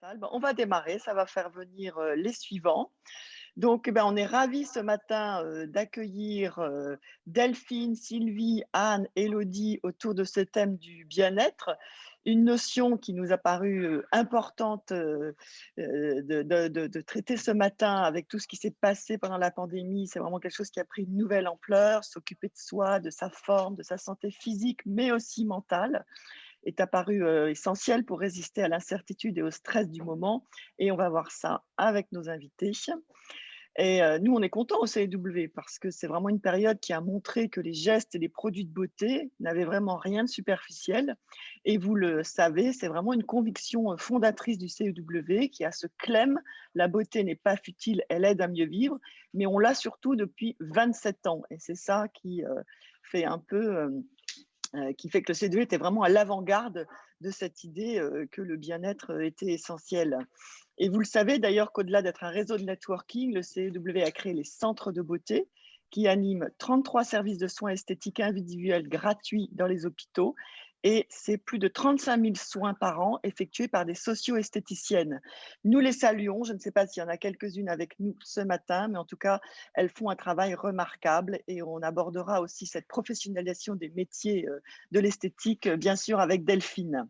s'installe. Ben, on va démarrer, ça va faire venir les suivants. Donc, eh ben, on est ravis ce matin d'accueillir Delphine, Sylvie, Anne, Élodie autour de ce thème du bien-être. Une notion qui nous a paru importante de traiter ce matin avec tout ce qui s'est passé pendant la pandémie. C'est vraiment quelque chose qui a pris une nouvelle ampleur, s'occuper de soi, de sa forme, de sa santé physique, mais aussi mentale est apparu essentiel pour résister à l'incertitude et au stress du moment. Et on va voir ça avec nos invités. Et nous, on est contents au CW parce que c'est vraiment une période qui a montré que les gestes et les produits de beauté n'avaient vraiment rien de superficiel. Et vous le savez, c'est vraiment une conviction fondatrice du CW qui a ce clem, la beauté n'est pas futile, elle aide à mieux vivre, mais on l'a surtout depuis 27 ans. Et c'est ça qui fait un peu qui fait que le CW était vraiment à l'avant-garde de cette idée que le bien-être était essentiel. Et vous le savez d'ailleurs qu'au-delà d'être un réseau de networking, le CW a créé les centres de beauté qui animent 33 services de soins esthétiques individuels gratuits dans les hôpitaux. Et c'est plus de 35 000 soins par an effectués par des socio-esthéticiennes. Nous les saluons. Je ne sais pas s'il y en a quelques-unes avec nous ce matin, mais en tout cas, elles font un travail remarquable et on abordera aussi cette professionnalisation des métiers de l'esthétique, bien sûr, avec Delphine.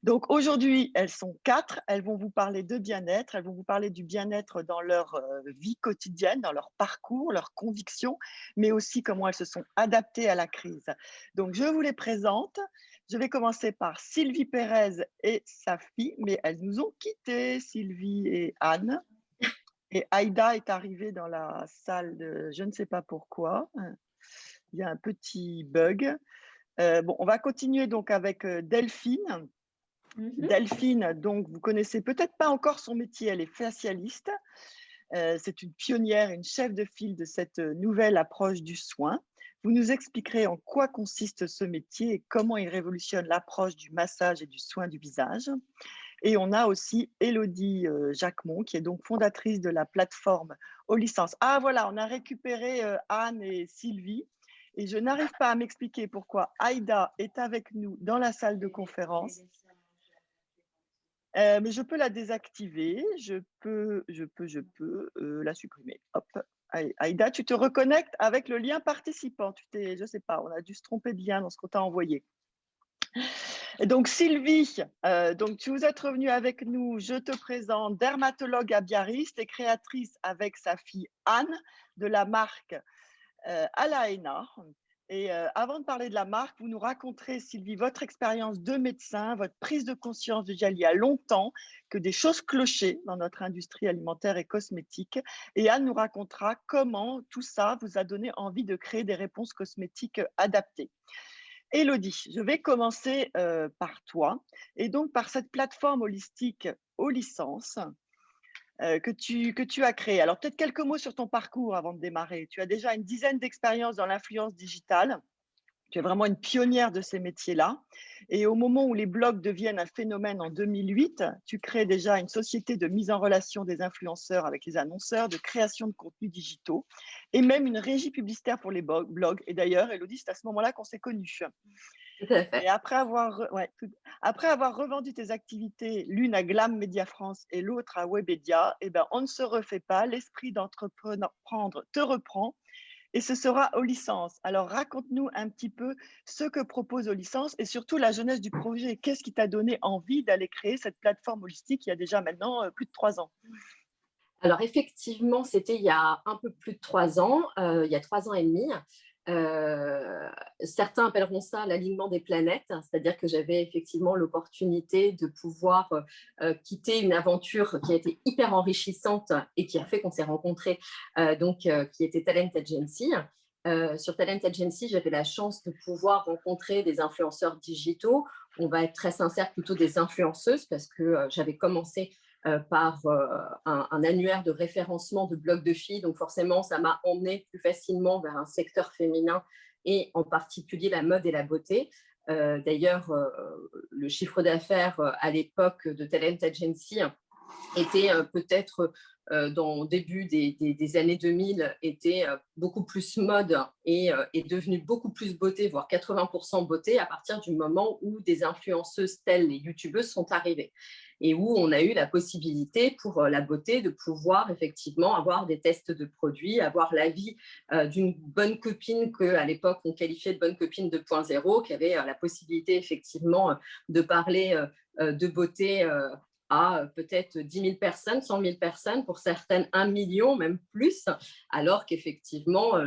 Donc aujourd'hui, elles sont 4, elles vont vous parler de bien-être, elles vont vous parler du bien-être dans leur vie quotidienne, dans leur parcours, leurs convictions, mais aussi comment elles se sont adaptées à la crise. Donc je vous les présente. Je vais commencer par Sylvie Pérez et sa fille, mais elles nous ont quittés, Sylvie et Anne. Et Aïda est arrivée dans la salle de je ne sais pas pourquoi. Il y a un petit bug. Bon, on va continuer donc avec Delphine. Delphine, donc vous connaissez peut-être pas encore son métier, elle est facialiste. C'est une pionnière, une chef de file de cette nouvelle approche du soin. Vous nous expliquerez en quoi consiste ce métier et comment il révolutionne l'approche du massage et du soin du visage. Et on a aussi Élodie Jacquemont, qui est donc fondatrice de la plateforme aux licences. Ah voilà, on a récupéré Anne et Sylvie. Et je n'arrive pas à m'expliquer pourquoi Aïda est avec nous dans la salle de conférence. Mais je peux la désactiver, je peux la supprimer. Hop. Aïda, tu te reconnectes avec le lien participant. Je ne sais pas, on a dû se tromper de lien dans ce qu'on t'a envoyé. Et donc Sylvie, donc tu vous êtes revenue avec nous. Je te présente dermatologue à Biarritz et créatrice avec sa fille Anne de la marque Alaena. Et avant de parler de la marque, vous nous raconterez, Sylvie, votre expérience de médecin, votre prise de conscience déjà il y a longtemps que des choses clochaient dans notre industrie alimentaire et cosmétique. Et Anne nous racontera comment tout ça vous a donné envie de créer des réponses cosmétiques adaptées. Élodie, je vais commencer par toi et donc par cette plateforme holistique aux licences que tu as créée. Alors peut-être quelques mots sur ton parcours avant de démarrer. Tu as déjà une dizaine d'expériences dans l'influence digitale. Tu es vraiment une pionnière de ces métiers-là. Et au moment où les blogs deviennent un phénomène en 2008, tu crées déjà une société de mise en relation des influenceurs avec les annonceurs, de création de contenus digitaux et même une régie publicitaire pour les blogs. Et d'ailleurs, Élodie, c'est à ce moment-là qu'on s'est connus. Tout à fait. Et après avoir revendu tes activités, l'une à Glam Media France et l'autre à Webedia, eh ben, on ne se refait pas. L'esprit d'entreprendre te reprend et ce sera aux licences. Alors, raconte-nous un petit peu ce que propose aux licences et surtout la jeunesse du projet. Qu'est-ce qui t'a donné envie d'aller créer cette plateforme holistique il y a déjà maintenant plus de 3 ans? Alors effectivement, c'était il y a un peu plus de 3 ans, il y a 3 ans et demi. Certains appelleront ça l'alignement des planètes, c'est-à-dire que j'avais effectivement l'opportunité de pouvoir quitter une aventure qui a été hyper enrichissante et qui a fait qu'on s'est rencontrés, qui était Talent Agency. Sur Talent Agency, j'avais la chance de pouvoir rencontrer des influenceurs digitaux. On va être très sincère, plutôt des influenceuses, parce que j'avais commencé par un annuaire de référencement de blogs de filles. Donc forcément, ça m'a emmené plus facilement vers un secteur féminin et en particulier la mode et la beauté. D'ailleurs, le chiffre d'affaires à l'époque de Talent Agency était peut-être dans le début des années 2000, était beaucoup plus mode et est devenu beaucoup plus beauté, voire 80% beauté, à partir du moment où des influenceuses telles les youtubeuses sont arrivées. et où on a eu la possibilité pour la beauté de pouvoir effectivement avoir des tests de produits, avoir l'avis d'une bonne copine qu'à l'époque on qualifiait de bonne copine 2.0, qui avait la possibilité effectivement de parler de beauté à peut-être 10 000 personnes, 100 000 personnes, pour certaines 1 million, même plus, alors qu'effectivement,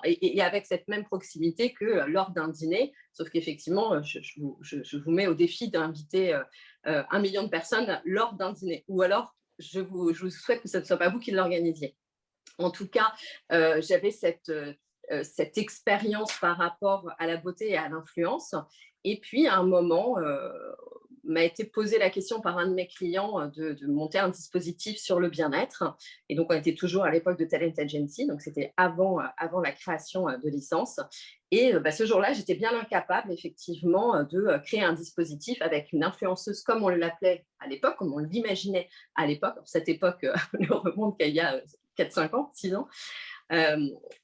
et avec cette même proximité que lors d'un dîner, sauf qu'effectivement, je vous mets au défi d'inviter 1 million de personnes lors d'un dîner, ou alors je vous souhaite que ce ne soit pas vous qui l'organisiez. En tout cas, j'avais cette expérience par rapport à la beauté et à l'influence. Et puis, à un moment, m'a été posée la question par un de mes clients de monter un dispositif sur le bien-être. Et donc, on était toujours à l'époque de Talent Agency, donc c'était avant la création de licence. Et ce jour-là, j'étais bien incapable, effectivement, de créer un dispositif avec une influenceuse comme on l'appelait à l'époque, comme on l'imaginait à l'époque. Cette époque ne remonte qu'il y a 4-5 ans, 6 ans.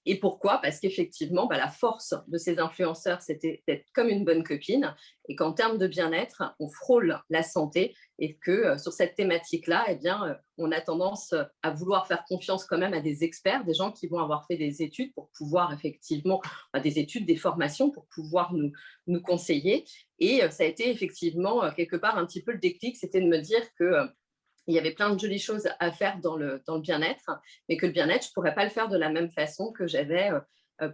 Et pourquoi? Parce qu'effectivement, la force de ces influenceurs, c'était d'être comme une bonne copine, et qu'en termes de bien-être, on frôle la santé, et que sur cette thématique-là, eh bien, on a tendance à vouloir faire confiance quand même à des experts, des gens qui vont avoir fait des études pour pouvoir effectivement, des études, des formations pour pouvoir nous conseiller. Et ça a été effectivement quelque part un petit peu le déclic, c'était de me dire que il y avait plein de jolies choses à faire dans le bien-être, mais que le bien-être, je ne pourrais pas le faire de la même façon que j'avais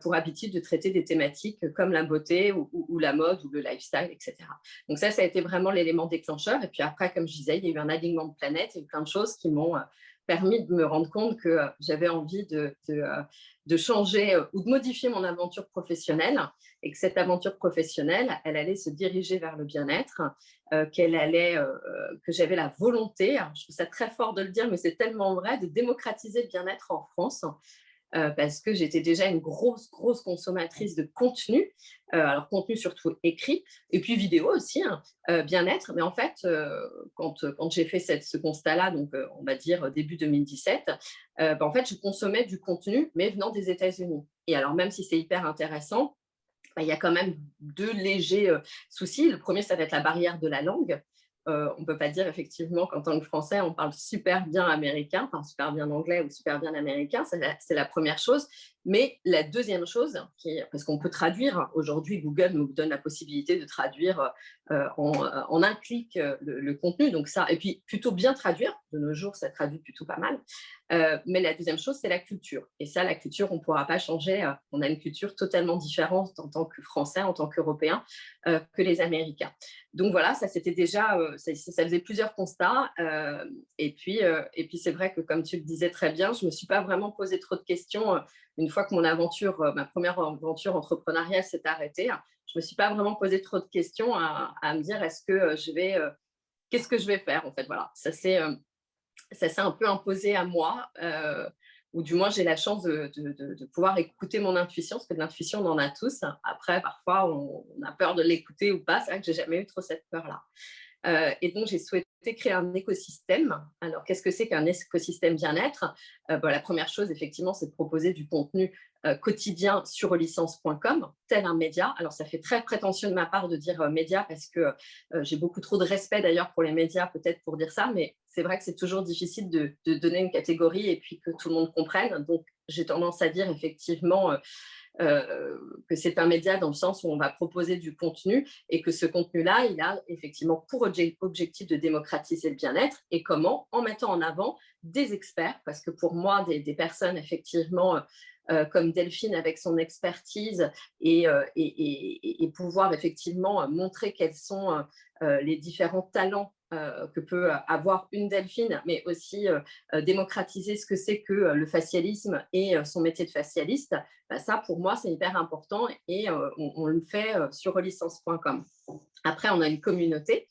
pour habitude de traiter des thématiques comme la beauté ou la mode ou le lifestyle, etc. Donc ça a été vraiment l'élément déclencheur. Et puis après, comme je disais, il y a eu un alignement de planètes, il y a eu plein de choses qui m'ont permis de me rendre compte que j'avais envie de changer ou de modifier mon aventure professionnelle, et que cette aventure professionnelle, elle allait se diriger vers le bien-être, que j'avais la volonté, alors je trouve ça très fort de le dire, mais c'est tellement vrai, de démocratiser le bien-être en France. Parce que j'étais déjà une grosse consommatrice de contenu, alors contenu surtout écrit, et puis vidéo aussi, bien-être. Mais en fait, quand j'ai fait ce constat-là, donc on va dire début 2017, en fait, je consommais du contenu, mais venant des États-Unis. Et alors, même si c'est hyper intéressant, il y a quand même 2 légers soucis. Le premier, ça va être la barrière de la langue. On ne peut pas dire effectivement qu'en tant que Français, on parle super bien américain, enfin super bien anglais ou super bien américain, c'est la première chose. Mais la deuxième chose, parce qu'on peut traduire, aujourd'hui Google nous donne la possibilité de traduire en un clic le contenu, donc ça, et puis plutôt bien traduire, de nos jours ça traduit plutôt pas mal. Mais la deuxième chose, c'est la culture. Et ça, la culture, on ne pourra pas changer. On a une culture totalement différente en tant que Français, en tant qu'Européens, que les Américains. Donc voilà, ça c'était déjà, ça faisait plusieurs constats. Et puis c'est vrai que, comme tu le disais très bien, je ne me suis pas vraiment posé trop de questions une fois que ma première aventure entrepreneuriale s'est arrêtée. Je ne me suis pas vraiment posé trop de questions à me dire qu'est-ce que je vais faire en fait. Voilà, ça s'est un peu imposé à moi, ou du moins j'ai la chance de pouvoir écouter mon intuition, parce que de l'intuition on en a tous. Après, parfois on a peur de l'écouter ou pas. C'est vrai que j'ai jamais eu trop cette peur-là. Et donc, j'ai souhaité créer un écosystème. Alors, qu'est-ce que c'est qu'un écosystème bien-être? La première chose, effectivement, c'est de proposer du contenu quotidien sur licence.com, tel un média. Alors, ça fait très prétentieux de ma part de dire média, parce que j'ai beaucoup trop de respect d'ailleurs pour les médias, peut-être pour dire ça, mais c'est vrai que c'est toujours difficile de donner une catégorie et puis que tout le monde comprenne. Donc, j'ai tendance à dire effectivement que c'est un média dans le sens où on va proposer du contenu, et que ce contenu-là, il a effectivement pour objectif de démocratiser le bien-être. Et comment? En mettant en avant des experts, parce que pour moi, des personnes effectivement comme Delphine avec son expertise, et pouvoir effectivement montrer quels sont les différents talents que peut avoir une Delphine, mais aussi démocratiser ce que c'est que le facialisme et son métier de facialiste. Ça, pour moi, c'est hyper important, et on le fait sur relicence.com. Après, on a une communauté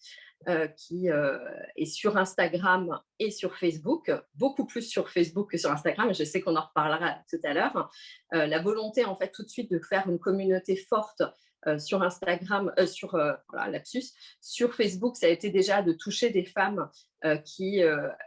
qui est sur Instagram et sur Facebook, beaucoup plus sur Facebook que sur Instagram, et je sais qu'on en reparlera tout à l'heure. La volonté, en fait, tout de suite de faire une communauté forte sur Instagram, lapsus, sur Facebook, ça a été déjà de toucher des femmes qui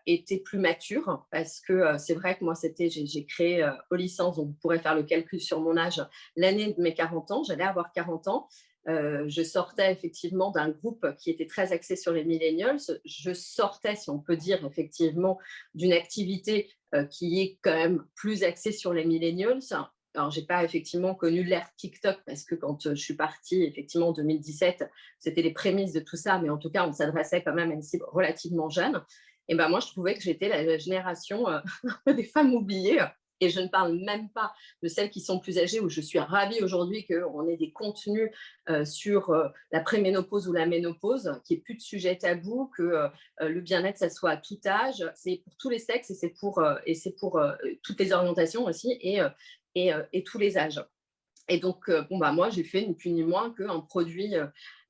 étaient plus matures, parce que c'est vrai que moi, j'ai créé aux licences, donc vous pourrez faire le calcul sur mon âge, l'année de mes 40 ans, j'allais avoir 40 ans. Je sortais effectivement d'un groupe qui était très axé sur les millennials. Je sortais, si on peut dire, effectivement, d'une activité qui est quand même plus axée sur les millennials. Alors, je n'ai pas effectivement connu l'ère TikTok parce que quand je suis partie, effectivement, en 2017, c'était les prémices de tout ça, mais en tout cas, on s'adressait quand même à une cible relativement jeune. Et ben moi, je trouvais que j'étais la génération des femmes oubliées. Et je ne parle même pas de celles qui sont plus âgées, où je suis ravie aujourd'hui qu'on ait des contenus sur la préménopause ou la ménopause, qu'il n'y ait plus de sujet tabou, que le bien-être, ça soit à tout âge. C'est pour tous les sexes et c'est pour toutes les orientations aussi et tous les âges. Et donc, moi, j'ai fait ni plus ni moins qu'un produit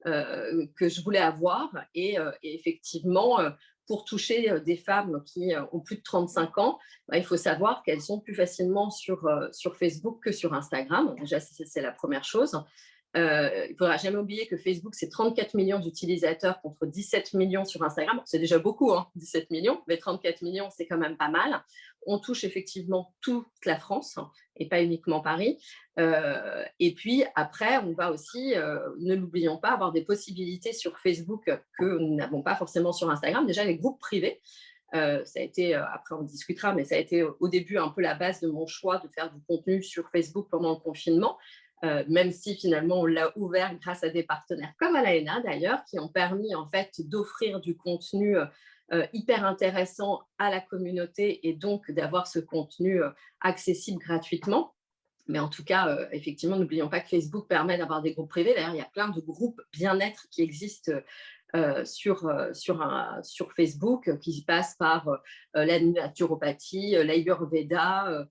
que je voulais avoir. Et effectivement, pour toucher des femmes qui ont plus de 35 ans, il faut savoir qu'elles sont plus facilement sur Facebook que sur Instagram. Déjà, c'est la première chose. Il ne faudra jamais oublier que Facebook, c'est 34 millions d'utilisateurs contre 17 millions sur Instagram. C'est déjà beaucoup, 17 millions, mais 34 millions, c'est quand même pas mal. On touche effectivement toute la France et pas uniquement Paris. Et puis après, on va aussi, ne l'oublions pas, avoir des possibilités sur Facebook que nous n'avons pas forcément sur Instagram. Déjà, les groupes privés. Ça a été, après on discutera, mais ça a été au début un peu la base de mon choix de faire du contenu sur Facebook pendant le confinement. Même si finalement on l'a ouvert grâce à des partenaires comme Alaina d'ailleurs, qui ont permis en fait d'offrir du contenu hyper intéressant à la communauté et donc d'avoir ce contenu accessible gratuitement. Mais en tout cas, effectivement, n'oublions pas que Facebook permet d'avoir des groupes privés. D'ailleurs, il y a plein de groupes bien-être qui existent sur Facebook, qui passent par la naturopathie, l'ayurveda,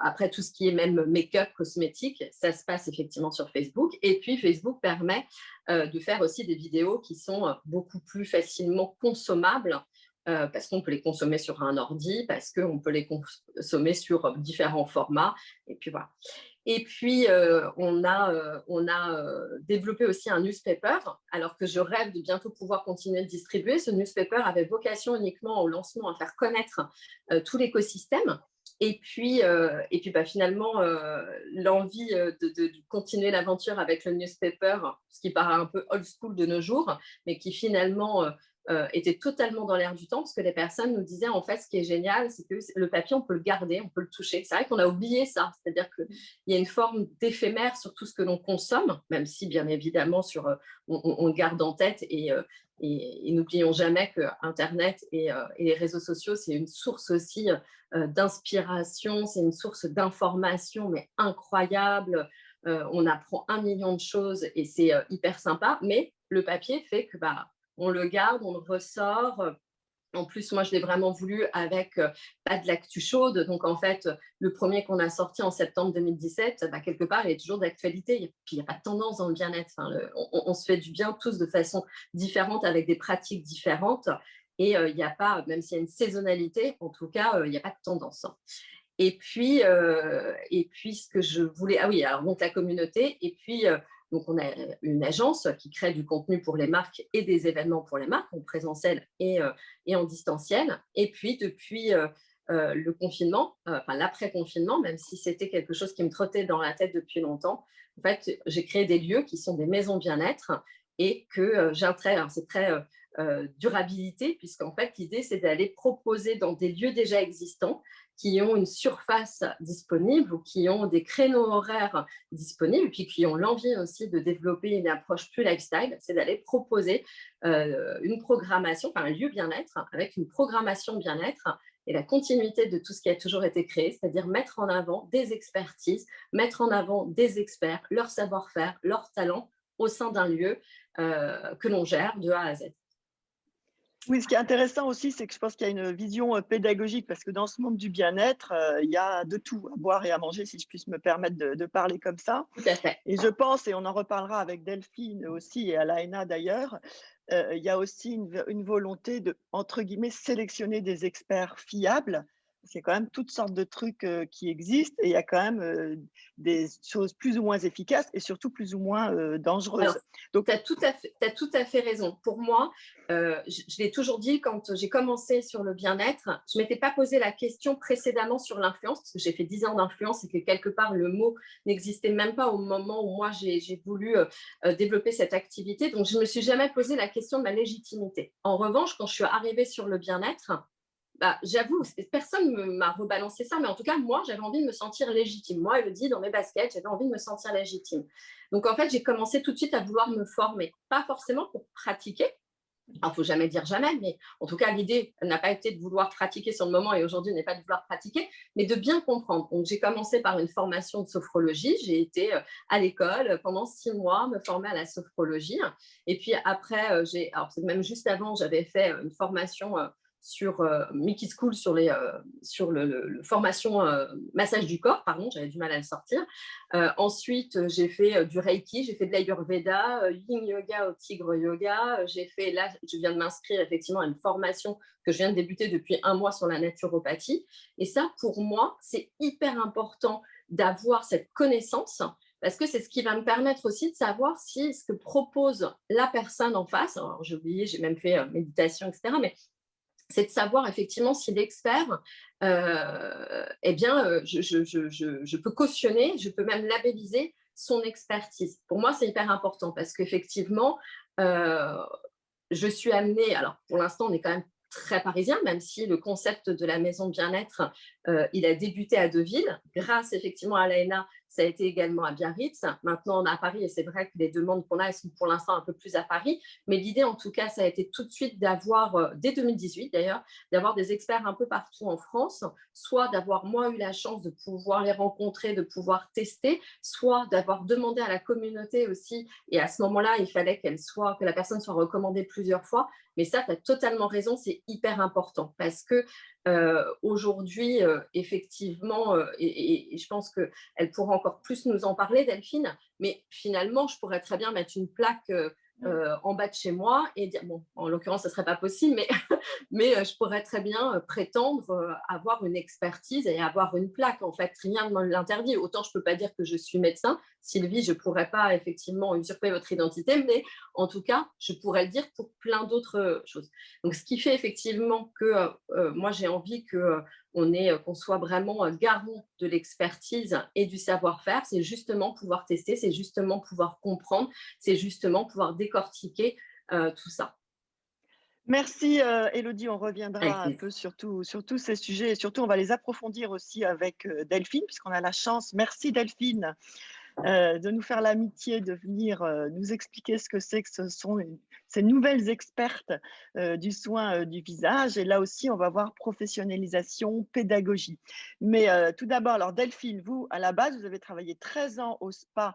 après tout ce qui est même make-up, cosmétique, ça se passe effectivement sur Facebook. Et puis Facebook permet de faire aussi des vidéos qui sont beaucoup plus facilement consommables parce qu'on peut les consommer sur un ordi, parce qu'on peut les consommer sur différents formats. Et puis voilà. Et puis, on a développé aussi un newspaper, alors que je rêve de bientôt pouvoir continuer de distribuer. Ce newspaper avait vocation uniquement au lancement à faire connaître tout l'écosystème. Et puis finalement, l'envie de continuer l'aventure avec le newspaper, ce qui paraît un peu old school de nos jours, mais qui finalement était totalement dans l'air du temps, parce que les personnes nous disaient, en fait, ce qui est génial, c'est que le papier, on peut le garder, on peut le toucher. C'est vrai qu'on a oublié ça, c'est-à-dire qu'il y a une forme d'éphémère sur tout ce que l'on consomme, même si, bien évidemment, on le garde en tête et n'oublions jamais que Internet et les réseaux sociaux, c'est une source aussi d'inspiration, c'est une source d'information, mais incroyable. On apprend 1 million de choses et c'est hyper sympa, mais le papier fait que on le garde, on le ressort. En plus, moi, je l'ai vraiment voulu avec pas de l'actu chaude. Donc, en fait, le premier qu'on a sorti en septembre 2017, quelque part, il est toujours d'actualité. Puis, il n'y a pas de tendance dans le bien-être. On se fait du bien tous de façon différente, avec des pratiques différentes. Et il n'y a pas, même s'il y a une saisonnalité, en tout cas, il n'y a pas de tendance. Et puis, ce que je voulais… Ah oui, alors donc la communauté. Et puis… donc, on a une agence qui crée du contenu pour les marques et des événements pour les marques, en présentiel et en distanciel. Et puis, depuis le confinement, l'après-confinement, même si c'était quelque chose qui me trottait dans la tête depuis longtemps, en fait, j'ai créé des lieux qui sont des maisons bien-être et que c'est très durabilité, puisqu'en fait, l'idée, c'est d'aller proposer dans des lieux déjà existants qui ont une surface disponible ou qui ont des créneaux horaires disponibles, et puis qui ont l'envie aussi de développer une approche plus lifestyle, c'est d'aller proposer une programmation, un lieu bien-être avec une programmation bien-être et la continuité de tout ce qui a toujours été créé, c'est-à-dire mettre en avant des expertises, mettre en avant des experts, leur savoir-faire, leur talent au sein d'un lieu que l'on gère de A à Z. Oui, ce qui est intéressant aussi, c'est que je pense qu'il y a une vision pédagogique, parce que dans ce monde du bien-être, il y a de tout, à boire et à manger, si je puisse me permettre de parler comme ça. Tout à fait. Et je pense, et on en reparlera avec Delphine aussi et Alaina d'ailleurs, il y a aussi une volonté de, entre guillemets, sélectionner des experts fiables, C'est quand même toutes sortes de trucs, qui existent et il y a quand même, des choses plus ou moins efficaces et surtout plus ou moins, Alors, dangereuses. Donc tu as tout à fait raison. Pour moi, je l'ai toujours dit quand j'ai commencé sur le bien-être, je ne m'étais pas posé la question précédemment sur l'influence, parce que j'ai fait 10 ans d'influence et que quelque part le mot n'existait même pas au moment où moi j'ai voulu développer cette activité. Donc, je ne me suis jamais posé la question de la légitimité. En revanche, quand je suis arrivée sur le bien-être, bah, j'avoue, personne ne m'a rebalancé ça, mais en tout cas, moi, j'avais envie de me sentir légitime. Moi, Elodie, dans mes baskets, j'avais envie de me sentir légitime. Donc, en fait, j'ai commencé tout de suite à vouloir me former. Pas forcément pour pratiquer. Alors, il ne faut jamais dire jamais, mais en tout cas, l'idée n'a pas été de vouloir pratiquer sur le moment et aujourd'hui n'est pas de vouloir pratiquer, mais de bien comprendre. Donc, j'ai commencé par une formation de sophrologie. J'ai été à l'école pendant 6 mois, me former à la sophrologie. Et puis après, alors c'est même juste avant, j'avais fait une formation sur Mickey School sur le formation massage du corps, pardon, j'avais du mal à le sortir. Ensuite, j'ai fait du Reiki, j'ai fait de l'Ayurveda, Yin Yoga au Tigre Yoga. J'ai fait, là, je viens de m'inscrire effectivement à une formation que je viens de débuter depuis 1 mois sur la naturopathie. Et ça, pour moi, c'est hyper important d'avoir cette connaissance parce que c'est ce qui va me permettre aussi de savoir si ce que propose la personne en face, alors j'ai oublié, j'ai même fait méditation, etc., mais c'est de savoir effectivement si l'expert, eh bien, je peux cautionner, je peux même labelliser son expertise. Pour moi, c'est hyper important parce qu'effectivement, euh, je suis amenée, alors pour l'instant, on est quand même très parisien, même si le concept de la maison de bien-être, il a débuté à Deauville. Grâce effectivement à l'ANA, ça a été également à Biarritz. Maintenant, on est à Paris et c'est vrai que les demandes qu'on a, elles sont pour l'instant un peu plus à Paris. Mais l'idée, en tout cas, ça a été tout de suite d'avoir, dès 2018 d'ailleurs, d'avoir des experts un peu partout en France, soit d'avoir moi eu la chance de pouvoir les rencontrer, de pouvoir tester, soit d'avoir demandé à la communauté aussi. Et à ce moment-là, il fallait que la personne soit recommandée plusieurs fois. Mais ça, tu as totalement raison, c'est hyper important parce que aujourd'hui, effectivement, et je pense qu'elle pourra encore plus nous en parler, Delphine, mais finalement, je pourrais très bien mettre une plaque en bas de chez moi et dire, bon, en l'occurrence, ce ne serait pas possible, mais, mais je pourrais très bien prétendre avoir une expertise et avoir une plaque. En fait, rien ne me l'interdit. Autant je ne peux pas dire que je suis médecin. Sylvie, je ne pourrais pas effectivement usurper votre identité, mais en tout cas, je pourrais le dire pour plein d'autres choses. Donc, ce qui fait effectivement que moi, j'ai envie qu'on soit vraiment garant de l'expertise et du savoir-faire, c'est justement pouvoir tester, c'est justement pouvoir comprendre, c'est justement pouvoir décortiquer tout ça. merci, Élodie, on reviendra un peu sur tous ces sujets et surtout on va les approfondir aussi avec, Delphine puisqu'on a la chance, merci Delphine, de nous faire l'amitié de venir nous expliquer ce que c'est que ce sont ces nouvelles expertes du soin du visage. Et là aussi, on va voir professionnalisation, pédagogie. Mais tout d'abord, alors Delphine, vous, à la base, vous avez travaillé 13 ans au spa,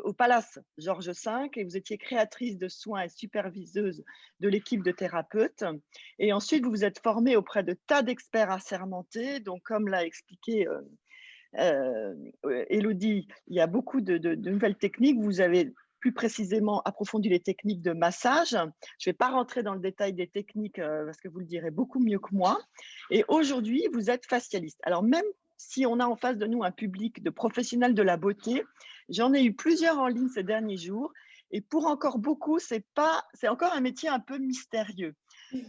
au Palace Georges V et vous étiez créatrice de soins et superviseuse de l'équipe de thérapeutes. Et ensuite, vous vous êtes formée auprès de tas d'experts assermentés. Donc, comme l'a expliqué Élodie, il y a beaucoup de nouvelles techniques. Vous avez plus précisément approfondi les techniques de massage. Je ne vais pas rentrer dans le détail des techniques parce que vous le direz beaucoup mieux que moi. Et aujourd'hui, vous êtes facialiste. Alors même si on a en face de nous un public de professionnels de la beauté, j'en ai eu plusieurs en ligne ces derniers jours. Et pour encore beaucoup, c'est encore un métier un peu mystérieux.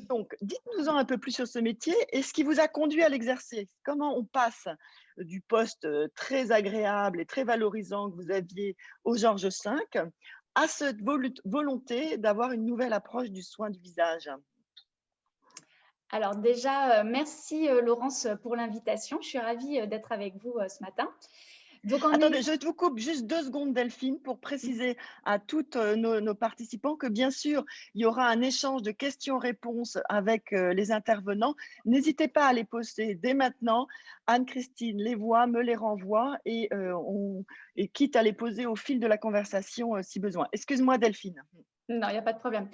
Donc, dites-nous-en un peu plus sur ce métier et ce qui vous a conduit à l'exercer. Comment on passe du poste très agréable et très valorisant que vous aviez au Georges V à cette volonté d'avoir une nouvelle approche du soin du visage? Alors déjà, merci Laurence pour l'invitation. Je suis ravie d'être avec vous ce matin. Donc attendez, je vous coupe juste 2 secondes, Delphine, pour préciser à toutes nos participants que bien sûr, il y aura un échange de questions-réponses avec les intervenants. N'hésitez pas à les poster dès maintenant. Anne-Christine les voit, me les renvoie et quitte à les poser au fil de la conversation si besoin. Excuse-moi, Delphine. Non, il n'y a pas de problème.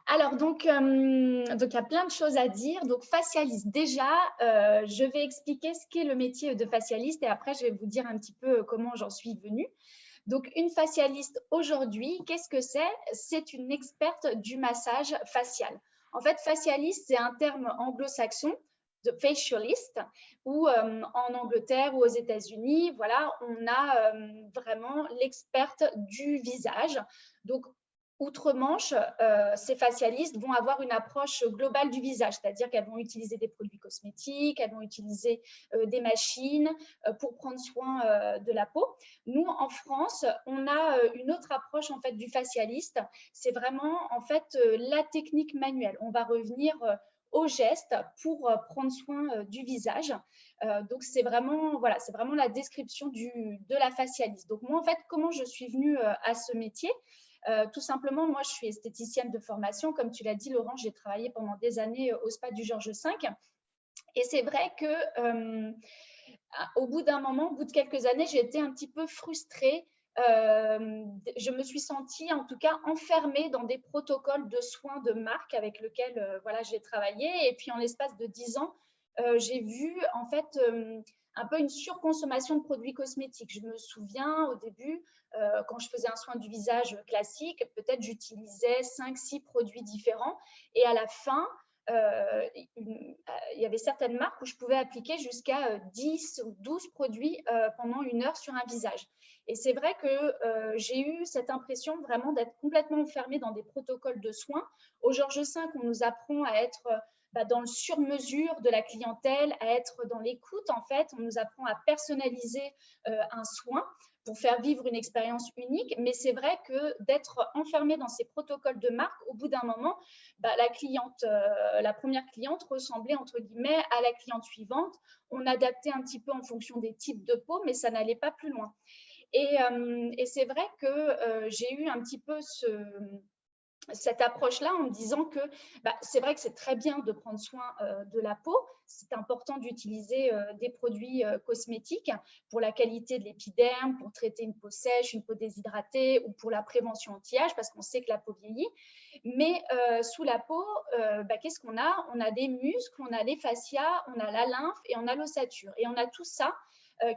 Alors, donc, il y a plein de choses à dire. Donc, facialiste, déjà, je vais expliquer ce qu'est le métier de facialiste et après, je vais vous dire un petit peu comment j'en suis venue. Donc, une facialiste aujourd'hui, qu'est-ce que c'est? C'est une experte du massage facial. En fait, facialiste, c'est un terme anglo-saxon de facialist, où en Angleterre ou aux États-Unis, voilà, on a vraiment l'experte du visage. Donc, outre-Manche, ces facialistes vont avoir une approche globale du visage, c'est-à-dire qu'elles vont utiliser des produits cosmétiques, elles vont utiliser des machines pour prendre soin de la peau. Nous, en France, on a une autre approche en fait du facialiste. C'est vraiment en fait la technique manuelle. On va revenir au geste pour prendre soin du visage. Donc, c'est vraiment, voilà, c'est vraiment la description de la facialiste. Donc, moi, en fait, comment je suis venue à ce métier? Tout simplement, moi, je suis esthéticienne de formation. Comme tu l'as dit, Laurent, j'ai travaillé pendant des années au spa du Georges V. Et c'est vrai que au bout d'un moment, au bout de quelques années, j'ai été un petit peu frustrée. Je me suis sentie, en tout cas, enfermée dans des protocoles de soins de marque avec lesquels voilà, j'ai travaillé. Et puis, en l'espace de 10 ans, j'ai vu, en fait, un peu une surconsommation de produits cosmétiques. Je me souviens, au début, quand je faisais un soin du visage classique, peut-être j'utilisais 5-6 produits différents. Et à la fin, il y avait certaines marques où je pouvais appliquer jusqu'à 10 ou 12 produits pendant 1 heure sur un visage. Et c'est vrai que j'ai eu cette impression vraiment d'être complètement enfermée dans des protocoles de soins. Au Georges V, on nous apprend à être dans le sur-mesure de la clientèle, à être dans l'écoute. En fait, on nous apprend à personnaliser un soin pour faire vivre une expérience unique. Mais c'est vrai que d'être enfermé dans ces protocoles de marque, au bout d'un moment, la première cliente ressemblait entre guillemets à la cliente suivante. On adaptait un petit peu en fonction des types de peau, mais ça n'allait pas plus loin. Et c'est vrai que j'ai eu un petit peu cette approche-là en me disant que c'est vrai que c'est très bien de prendre soin de la peau. C'est important d'utiliser des produits cosmétiques pour la qualité de l'épiderme, pour traiter une peau sèche, une peau déshydratée ou pour la prévention anti-âge parce qu'on sait que la peau vieillit. Mais sous la peau, qu'est-ce qu'on a? On a des muscles, on a les fascias, on a la lymphe et on a l'ossature. Et on a tout ça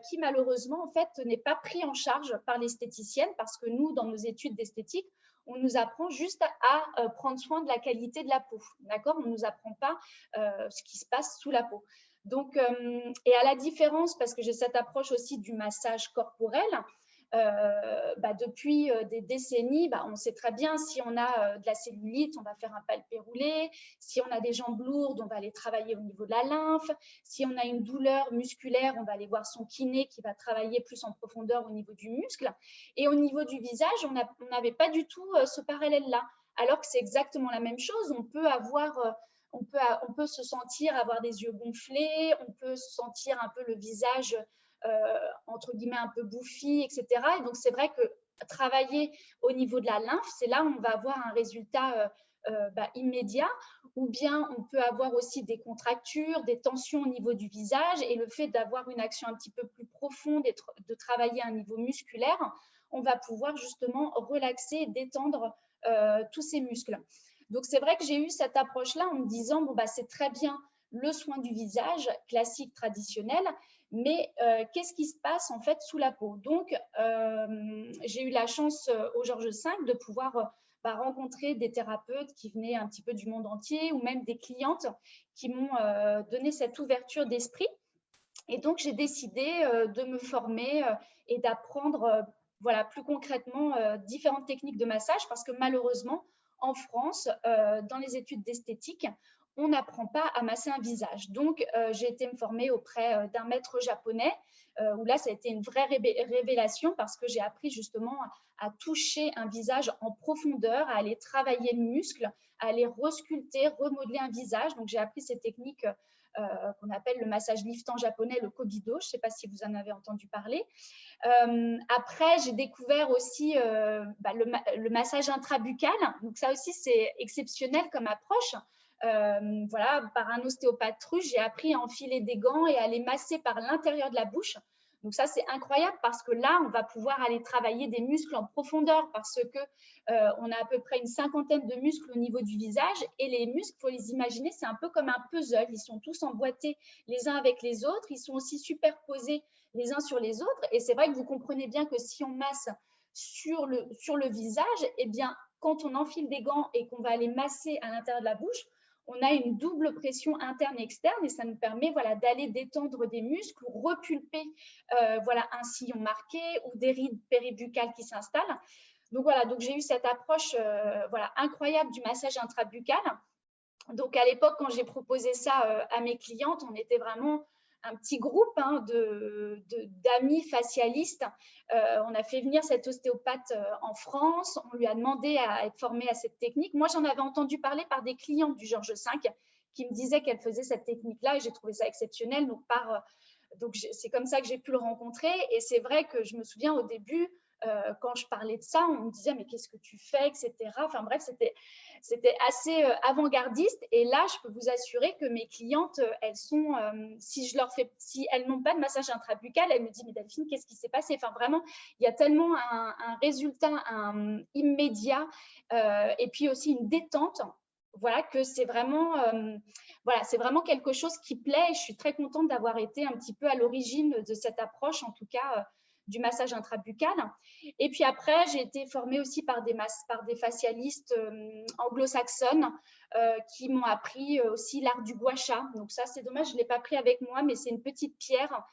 qui malheureusement en fait n'est pas pris en charge par l'esthéticienne parce que nous, dans nos études d'esthétique, on nous apprend juste à prendre soin de la qualité de la peau, d'accord? On ne nous apprend pas ce qui se passe sous la peau. Donc, et à la différence, parce que j'ai cette approche aussi du massage corporel, depuis des décennies, on sait très bien si on a de la cellulite, on va faire un palpé roulé. Si on a des jambes lourdes, on va aller travailler au niveau de la lymphe. Si on a une douleur musculaire, on va aller voir son kiné qui va travailler plus en profondeur au niveau du muscle. Et au niveau du visage, on n'avait pas du tout ce parallèle-là. Alors que c'est exactement la même chose. On peut avoir... on peut se sentir avoir des yeux gonflés, on peut se sentir un peu le visage entre guillemets un peu bouffi, etc. Et donc, c'est vrai que travailler au niveau de la lymphe, c'est là où on va avoir un résultat immédiat, ou bien on peut avoir aussi des contractures, des tensions au niveau du visage, et le fait d'avoir une action un petit peu plus profonde et de travailler à un niveau musculaire, on va pouvoir justement relaxer et détendre tous ces muscles. Donc, c'est vrai que j'ai eu cette approche-là en me disant, c'est très bien le soin du visage classique, traditionnel, mais qu'est-ce qui se passe en fait sous la peau? Donc, j'ai eu la chance au Georges V de pouvoir rencontrer des thérapeutes qui venaient un petit peu du monde entier ou même des clientes qui m'ont donné cette ouverture d'esprit. Et donc, j'ai décidé de me former et d'apprendre plus concrètement différentes techniques de massage parce que malheureusement, en France, dans les études d'esthétique, on n'apprend pas à masser un visage. Donc, j'ai été me former auprès d'un maître japonais où là, ça a été une vraie révélation parce que j'ai appris justement à toucher un visage en profondeur, à aller travailler le muscle, à aller resculpter, remodeler un visage. Donc, j'ai appris ces techniques qu'on appelle le massage liftant japonais, le Kobido. Je ne sais pas si vous en avez entendu parler. Après, j'ai découvert aussi le massage intrabuccal. Donc, ça aussi, c'est exceptionnel comme approche. Par un ostéopathe russe, j'ai appris à enfiler des gants et à les masser par l'intérieur de la bouche. Donc ça, c'est incroyable parce que là, on va pouvoir aller travailler des muscles en profondeur parce que on a à peu près une 50aine de muscles au niveau du visage et les muscles, il faut les imaginer, c'est un peu comme un puzzle. Ils sont tous emboîtés les uns avec les autres. Ils sont aussi superposés les uns sur les autres. Et c'est vrai que vous comprenez bien que si on masse sur le visage, eh bien, quand on enfile des gants et qu'on va aller masser à l'intérieur de la bouche, on a une double pression interne et externe et ça nous permet voilà, d'aller détendre des muscles ou repulper voilà, un sillon marqué ou des rides péribuccales qui s'installent. Donc voilà, donc j'ai eu cette approche voilà, incroyable du massage intrabuccal. Donc à l'époque, quand j'ai proposé ça à mes clientes, on était vraiment un petit groupe hein, d'amis facialistes. On a fait venir cette ostéopathe en France. On lui a demandé à être formée à cette technique. Moi, j'en avais entendu parler par des clients du Georges V qui me disaient qu'elle faisait cette technique-là et j'ai trouvé ça exceptionnel. Donc c'est comme ça que j'ai pu le rencontrer. Et c'est vrai que je me souviens au début, quand je parlais de ça, on me disait mais qu'est-ce que tu fais, etc. Enfin bref, c'était assez avant-gardiste. Et là, je peux vous assurer que mes clientes, elles sont, si elles n'ont pas de massage intrabuccal, elles me disent mais Delphine, qu'est-ce qui s'est passé? Enfin vraiment, il y a tellement un résultat immédiat et puis aussi une détente. Voilà que c'est vraiment, voilà, c'est vraiment quelque chose qui plaît et je suis très contente d'avoir été un petit peu à l'origine de cette approche, en tout cas du massage intrabuccal. Et puis après, j'ai été formée aussi par des facialistes anglo-saxonnes qui m'ont appris aussi l'art du gua sha. Donc ça, c'est dommage, je ne l'ai pas pris avec moi, mais c'est une petite pierre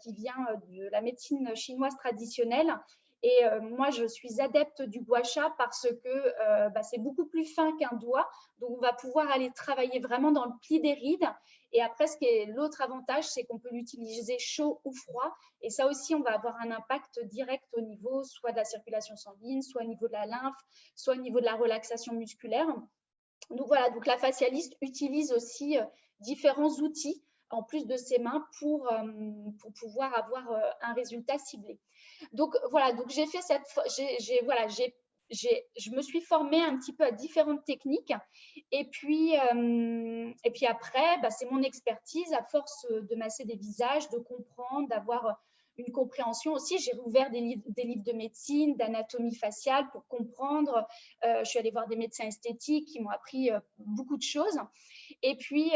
qui vient de la médecine chinoise traditionnelle. Et moi, je suis adepte du gua sha parce que c'est beaucoup plus fin qu'un doigt. Donc, on va pouvoir aller travailler vraiment dans le pli des rides. Et après, l'autre avantage, c'est qu'on peut l'utiliser chaud ou froid. Et ça aussi, on va avoir un impact direct au niveau soit de la circulation sanguine, soit au niveau de la lymphe, soit au niveau de la relaxation musculaire. Donc voilà, donc la facialiste utilise aussi différents outils en plus de ses mains pour pouvoir avoir un résultat ciblé. Donc voilà, donc j'ai fait je me suis formée un petit peu à différentes techniques et puis après, c'est mon expertise à force de masser des visages, de comprendre, d'avoir une compréhension aussi. J'ai rouvert des livres de médecine, d'anatomie faciale pour comprendre. Je suis allée voir des médecins esthétiques qui m'ont appris beaucoup de choses. Et puis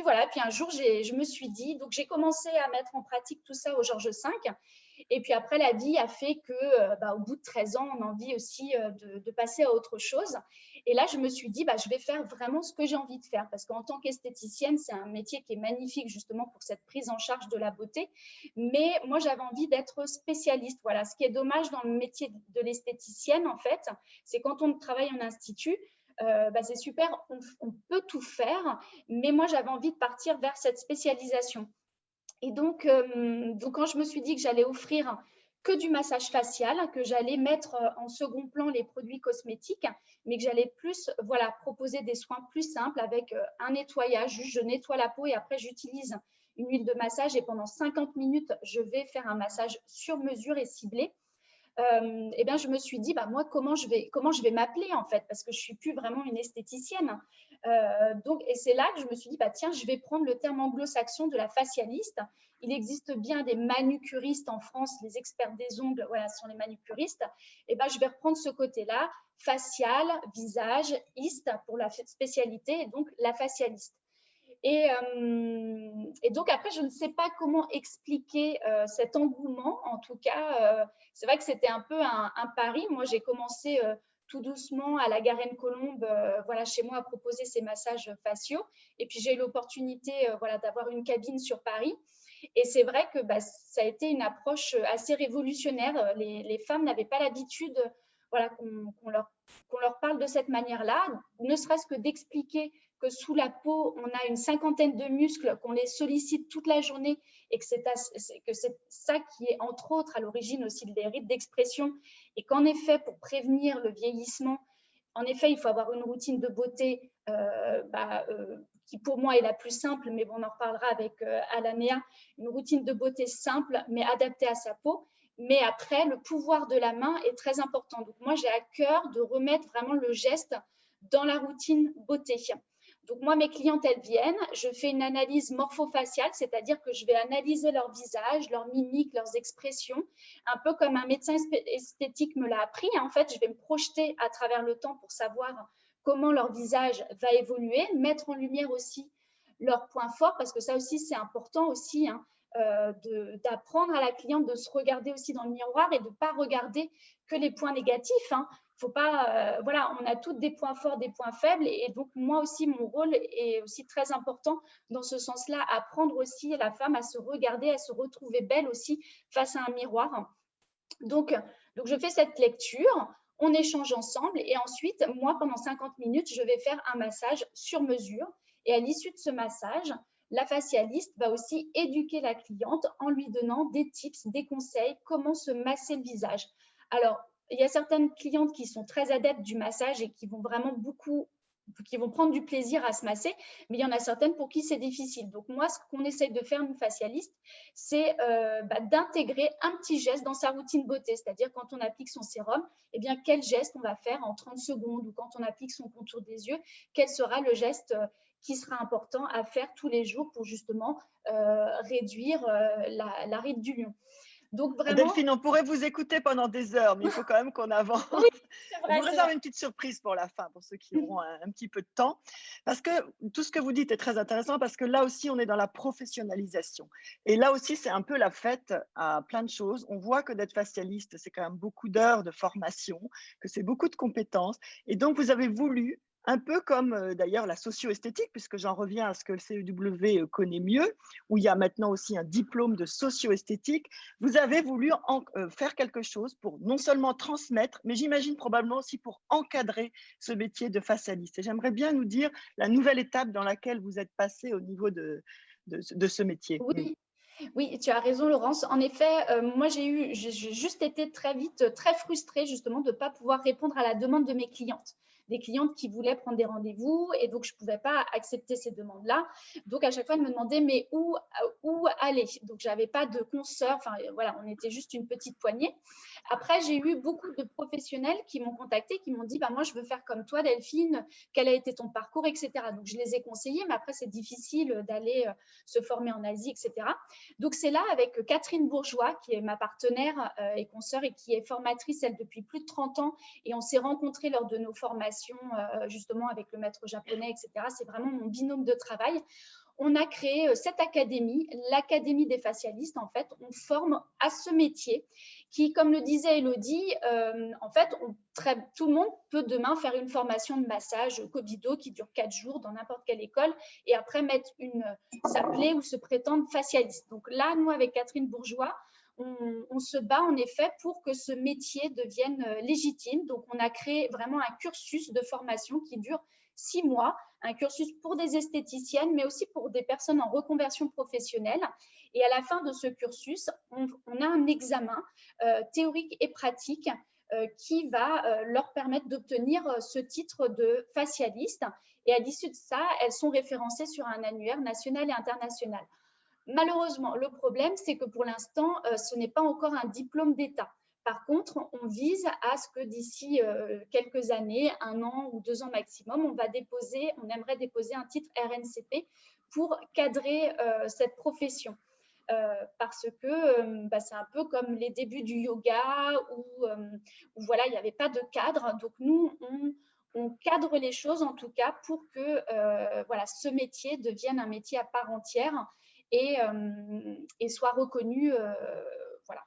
voilà, puis un jour, je me suis dit, donc j'ai commencé à mettre en pratique tout ça au Georges V. Et puis après, la vie a fait que, au bout de 13 ans, on a envie aussi de passer à autre chose. Et là, je me suis dit, je vais faire vraiment ce que j'ai envie de faire. Parce qu'en tant qu'esthéticienne, c'est un métier qui est magnifique justement pour cette prise en charge de la beauté. Mais moi, j'avais envie d'être spécialiste. Voilà, ce qui est dommage dans le métier de l'esthéticienne, en fait, c'est quand on travaille en institut, c'est super, on peut tout faire. Mais moi, j'avais envie de partir vers cette spécialisation. Et donc, quand je me suis dit que j'allais offrir que du massage facial, que j'allais mettre en second plan les produits cosmétiques, mais que j'allais plus proposer des soins plus simples avec un nettoyage, juste je nettoie la peau et après j'utilise une huile de massage et pendant 50 minutes, je vais faire un massage sur mesure et ciblé. Je me suis dit, moi, comment je vais m'appeler en fait, parce que je ne suis plus vraiment une esthéticienne. Et c'est là que je me suis dit, tiens, je vais prendre le terme anglo-saxon de la facialiste. Il existe bien des manucuristes en France, les experts des ongles, voilà, sont les manucuristes. Je vais reprendre ce côté-là, facial, visage, iste pour la spécialité, et donc la facialiste. Et donc après, je ne sais pas comment expliquer cet engouement. En tout cas, c'est vrai que c'était un peu un pari. Moi, j'ai commencé tout doucement à la Garenne-Colombe, chez moi, à proposer ces massages faciaux. Et puis, j'ai eu l'opportunité d'avoir une cabine sur Paris. Et c'est vrai que ça a été une approche assez révolutionnaire. Les femmes n'avaient pas l'habitude qu'on leur parle de cette manière-là, ne serait-ce que d'expliquer que sous la peau, on a une cinquantaine de muscles, qu'on les sollicite toute la journée et que c'est ça qui est entre autres à l'origine aussi des rides d'expression et qu'en effet, pour prévenir le vieillissement, en effet, il faut avoir une routine de beauté qui pour moi est la plus simple, mais on en reparlera avec Alanea, une routine de beauté simple mais adaptée à sa peau. Mais après, le pouvoir de la main est très important. Donc moi, j'ai à cœur de remettre vraiment le geste dans la routine beauté. Donc moi, mes clientes, elles viennent, je fais une analyse morphofaciale, c'est-à-dire que je vais analyser leur visage, leur mimique, leurs expressions, un peu comme un médecin esthétique me l'a appris. En fait, je vais me projeter à travers le temps pour savoir comment leur visage va évoluer, mettre en lumière aussi leurs points forts, parce que ça aussi, c'est important aussi, d'apprendre à la cliente de se regarder aussi dans le miroir et de ne pas regarder que les points négatifs. faut pas, voilà, on a toutes des points forts, des points faibles. Et donc, moi aussi, mon rôle est aussi très important dans ce sens-là, apprendre aussi la femme à se regarder, à se retrouver belle aussi face à un miroir. Donc, je fais cette lecture, on échange ensemble et ensuite, moi, pendant 50 minutes, je vais faire un massage sur mesure. Et à l'issue de ce massage, la facialiste va aussi éduquer la cliente en lui donnant des tips, des conseils, comment se masser le visage. Alors, il y a certaines clientes qui sont très adeptes du massage et qui vont vraiment qui vont prendre du plaisir à se masser, mais il y en a certaines pour qui c'est difficile. Donc moi, ce qu'on essaye de faire, nous, facialistes, c'est d'intégrer un petit geste dans sa routine beauté, c'est-à-dire quand on applique son sérum, eh bien, quel geste on va faire en 30 secondes, ou quand on applique son contour des yeux, quel sera le geste qui sera important à faire tous les jours pour justement réduire la ride du lion. Donc vraiment… Delphine, on pourrait vous écouter pendant des heures, mais il faut quand même qu'on avance. Oui, c'est vrai, Je vous réserve une petite surprise pour la fin, pour ceux qui auront un petit peu de temps. Parce que tout ce que vous dites est très intéressant, parce que là aussi, on est dans la professionnalisation. Et là aussi, c'est un peu la fête à plein de choses. On voit que d'être facialiste, c'est quand même beaucoup d'heures de formation, que c'est beaucoup de compétences. Et donc, vous avez voulu, un peu comme d'ailleurs la socio-esthétique, puisque j'en reviens à ce que le CEW connaît mieux, où il y a maintenant aussi un diplôme de socio-esthétique, vous avez voulu faire quelque chose pour non seulement transmettre, mais j'imagine probablement aussi pour encadrer ce métier de facialiste. Et j'aimerais bien nous dire la nouvelle étape dans laquelle vous êtes passé au niveau de ce métier. Oui. Oui, tu as raison, Laurence. En effet, moi, j'ai juste été très vite, très frustrée justement de ne pas pouvoir répondre à la demande de mes clientes. Des clientes qui voulaient prendre des rendez-vous et donc je ne pouvais pas accepter ces demandes-là. Donc, à chaque fois, elles me demandaient, mais où aller? Donc, je n'avais pas de consoeur. Enfin, voilà, on était juste une petite poignée. Après, j'ai eu beaucoup de professionnels qui m'ont contacté, qui m'ont dit, bah, moi, je veux faire comme toi, Delphine. Quel a été ton parcours, etc. Donc, je les ai conseillés, mais après, c'est difficile d'aller se former en Asie, etc. Donc, c'est là avec Catherine Bourgeois, qui est ma partenaire et consoeur et qui est formatrice, elle, depuis plus de 30 ans. Et on s'est rencontrés lors de nos formations, justement, avec le maître japonais, etc. C'est vraiment mon binôme de travail. On a créé cette académie, l'Académie des facialistes. En fait, on forme à ce métier qui, comme le disait Elodie, en fait, tout le monde peut demain faire une formation de massage Kobido qui dure 4 jours dans n'importe quelle école et après s'appeler ou se prétendre facialiste. Donc là, nous, avec Catherine Bourgeois, on se bat en effet pour que ce métier devienne légitime. Donc, on a créé vraiment un cursus de formation qui dure 6 mois, un cursus pour des esthéticiennes, mais aussi pour des personnes en reconversion professionnelle. Et à la fin de ce cursus, on a un examen théorique et pratique qui va leur permettre d'obtenir ce titre de facialiste. Et à l'issue de ça, elles sont référencées sur un annuaire national et international. Malheureusement, le problème, c'est que pour l'instant, ce n'est pas encore un diplôme d'État. Par contre, on vise à ce que d'ici quelques années, 1 an ou 2 ans maximum, on aimerait déposer un titre RNCP pour cadrer cette profession. Parce que c'est un peu comme les débuts du yoga où voilà, il n'y avait pas de cadre. Donc nous, on cadre les choses en tout cas pour que voilà, ce métier devienne un métier à part entière et soit reconnu. Voilà.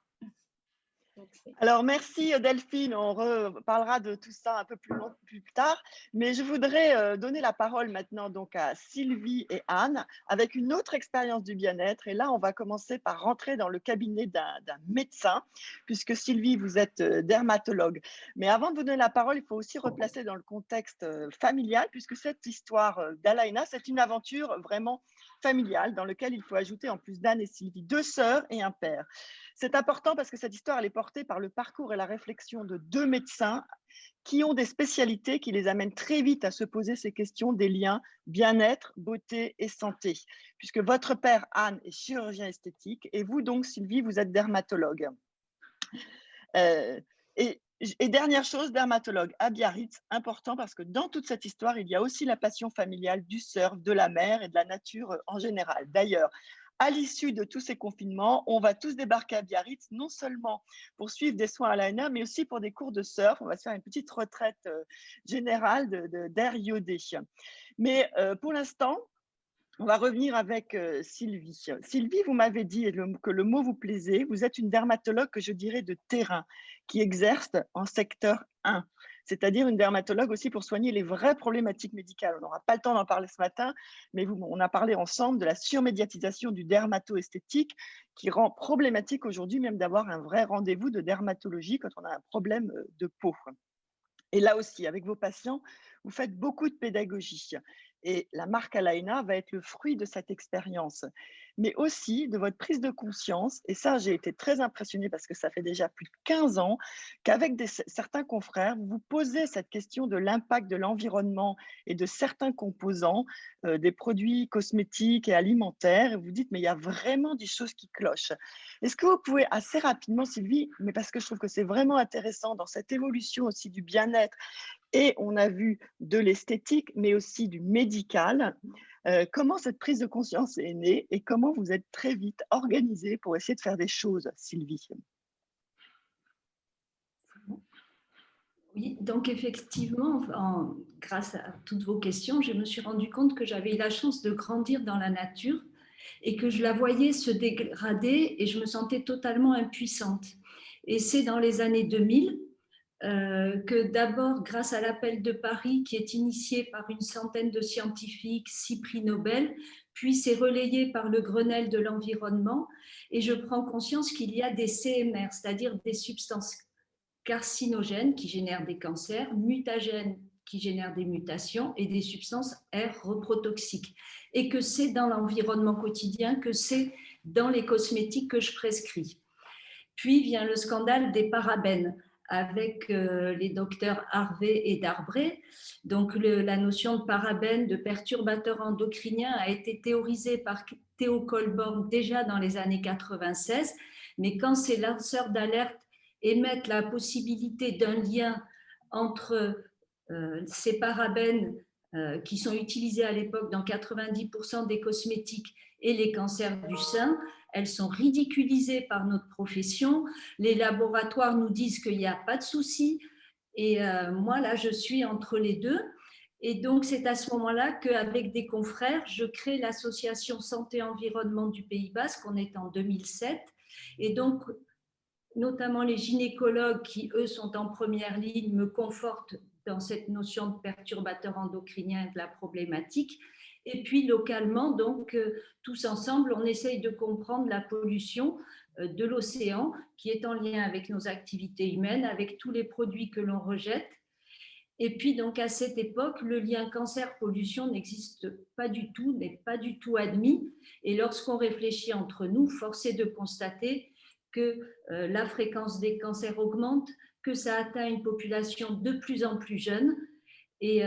Alors, merci Delphine, on reparlera de tout ça un peu plus tard, mais je voudrais donner la parole maintenant donc à Sylvie et Anne avec une autre expérience du bien-être. Et là, on va commencer par rentrer dans le cabinet d'un médecin, puisque Sylvie, vous êtes dermatologue. Mais avant de vous donner la parole, il faut aussi replacer dans le contexte familial, puisque cette histoire d'Alaina, c'est une aventure vraiment familiale dans laquelle il faut ajouter, en plus d'Anne et Sylvie, 2 sœurs et un père. C'est important parce que cette histoire, elle est portée par le parcours et la réflexion de 2 médecins qui ont des spécialités qui les amènent très vite à se poser ces questions des liens bien-être, beauté et santé. Puisque votre père, Anne, est chirurgien esthétique et vous, donc, Sylvie, vous êtes dermatologue. Et dernière chose, dermatologue à Biarritz, important parce que dans toute cette histoire, il y a aussi la passion familiale du surf, de la mer et de la nature en général. D'ailleurs, à l'issue de tous ces confinements, on va tous débarquer à Biarritz, non seulement pour suivre des soins à l'ANA, mais aussi pour des cours de surf. On va se faire une petite retraite générale d'air iodé. Mais pour l'instant, on va revenir avec Sylvie. Sylvie, vous m'avez dit que le mot vous plaisait. Vous êtes une dermatologue que je dirais de terrain, qui exerce en secteur 1. c'est-à-dire une dermatologue aussi pour soigner les vraies problématiques médicales. On n'aura pas le temps d'en parler ce matin, mais on a parlé ensemble de la surmédiatisation du dermato-esthétique qui rend problématique aujourd'hui même d'avoir un vrai rendez-vous de dermatologie quand on a un problème de peau. Et là aussi, avec vos patients, vous faites beaucoup de pédagogie. Et la marque Alaina va être le fruit de cette expérience, mais aussi de votre prise de conscience. Et ça, j'ai été très impressionnée parce que ça fait déjà plus de 15 ans qu'avec certains confrères, vous vous posez cette question de l'impact de l'environnement et de certains composants des produits cosmétiques et alimentaires. Et vous dites, mais il y a vraiment des choses qui clochent. Est-ce que vous pouvez assez rapidement, Sylvie, mais parce que je trouve que c'est vraiment intéressant dans cette évolution aussi du bien-être, et on a vu de l'esthétique, mais aussi du médical, comment cette prise de conscience est née et comment vous êtes très vite organisée pour essayer de faire des choses, Sylvie? Oui, donc effectivement, grâce à toutes vos questions, je me suis rendu compte que j'avais eu la chance de grandir dans la nature et que je la voyais se dégrader et je me sentais totalement impuissante. Et c'est dans les années 2000 que d'abord, grâce à l'appel de Paris qui est initié par une centaine de scientifiques, 6 prix Nobel, puis c'est relayé par le Grenelle de l'environnement, et je prends conscience qu'il y a des CMR, c'est-à-dire des substances carcinogènes qui génèrent des cancers, mutagènes qui génèrent des mutations et des substances R reprotoxiques. Et que c'est dans l'environnement quotidien, que c'est dans les cosmétiques que je prescris. Puis vient le scandale des parabènes avec les docteurs Harvey et Darbré. Donc la notion de parabène, de perturbateur endocrinien a été théorisée par Theo Colborn déjà dans les années 96, mais quand ces lanceurs d'alerte émettent la possibilité d'un lien entre ces parabènes qui sont utilisés à l'époque dans 90% des cosmétiques et les cancers du sein, elles sont ridiculisées par notre profession. Les laboratoires nous disent qu'il n'y a pas de souci. Et moi, là, je suis entre les deux. Et donc, c'est à ce moment-là qu'avec des confrères, je crée l'association Santé-Environnement du Pays Basque. On est en 2007. Et donc, notamment les gynécologues qui, eux, sont en première ligne, me confortent dans cette notion de perturbateur endocrinien et de la problématique. Et puis localement, donc, tous ensemble, on essaye de comprendre la pollution de l'océan qui est en lien avec nos activités humaines, avec tous les produits que l'on rejette. Et puis donc à cette époque, le lien cancer-pollution n'existe pas du tout, n'est pas du tout admis. Et lorsqu'on réfléchit entre nous, force est de constater que la fréquence des cancers augmente, que ça atteint une population de plus en plus jeune. Et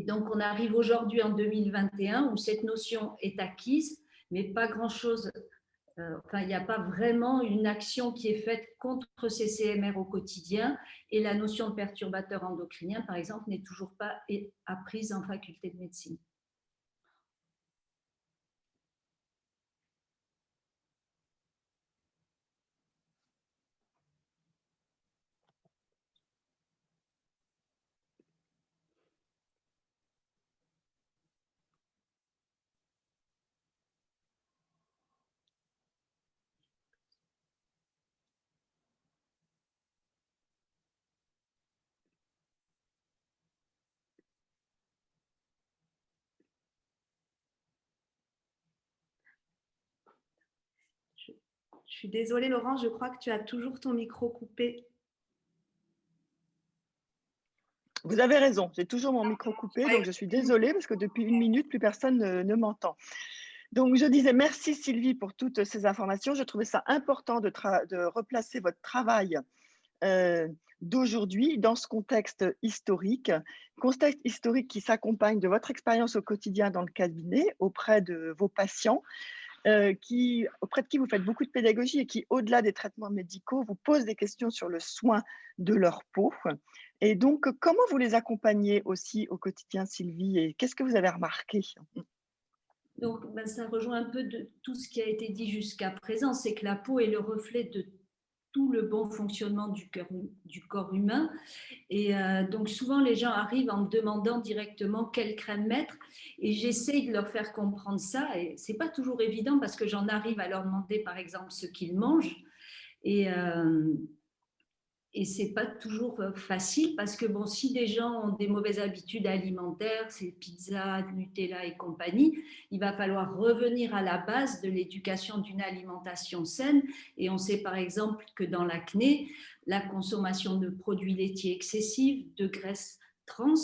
donc, on arrive aujourd'hui en 2021 où cette notion est acquise, mais pas grand-chose, enfin, il n'y a pas vraiment une action qui est faite contre ces CMR au quotidien. Et la notion de perturbateur endocrinien, par exemple, n'est toujours pas apprise en faculté de médecine. Je suis désolée, Laurent, je crois que tu as toujours ton micro coupé. Vous avez raison, j'ai toujours mon micro coupé, donc je suis désolée parce que depuis 1 minute, plus personne ne m'entend. Donc, je disais merci Sylvie pour toutes ces informations. Je trouvais ça important de replacer votre travail d'aujourd'hui dans ce contexte historique qui s'accompagne de votre expérience au quotidien dans le cabinet auprès de vos patients, auprès de qui vous faites beaucoup de pédagogie et qui, au-delà des traitements médicaux, vous posent des questions sur le soin de leur peau. Et donc, comment vous les accompagnez aussi au quotidien, Sylvie, et qu'est-ce que vous avez remarqué? Donc, ça rejoint un peu de tout ce qui a été dit jusqu'à présent, c'est que la peau est le reflet de tout le bon fonctionnement du corps humain. Et donc, souvent, les gens arrivent en me demandant directement quelle crème mettre. Et j'essaye de leur faire comprendre ça. Et ce n'est pas toujours évident parce que j'en arrive à leur demander, par exemple, ce qu'ils mangent. Et Et ce n'est pas toujours facile parce que bon, si des gens ont des mauvaises habitudes alimentaires, c'est pizza, Nutella et compagnie, il va falloir revenir à la base de l'éducation d'une alimentation saine. Et on sait par exemple que dans l'acné, la consommation de produits laitiers excessifs, de graisses trans,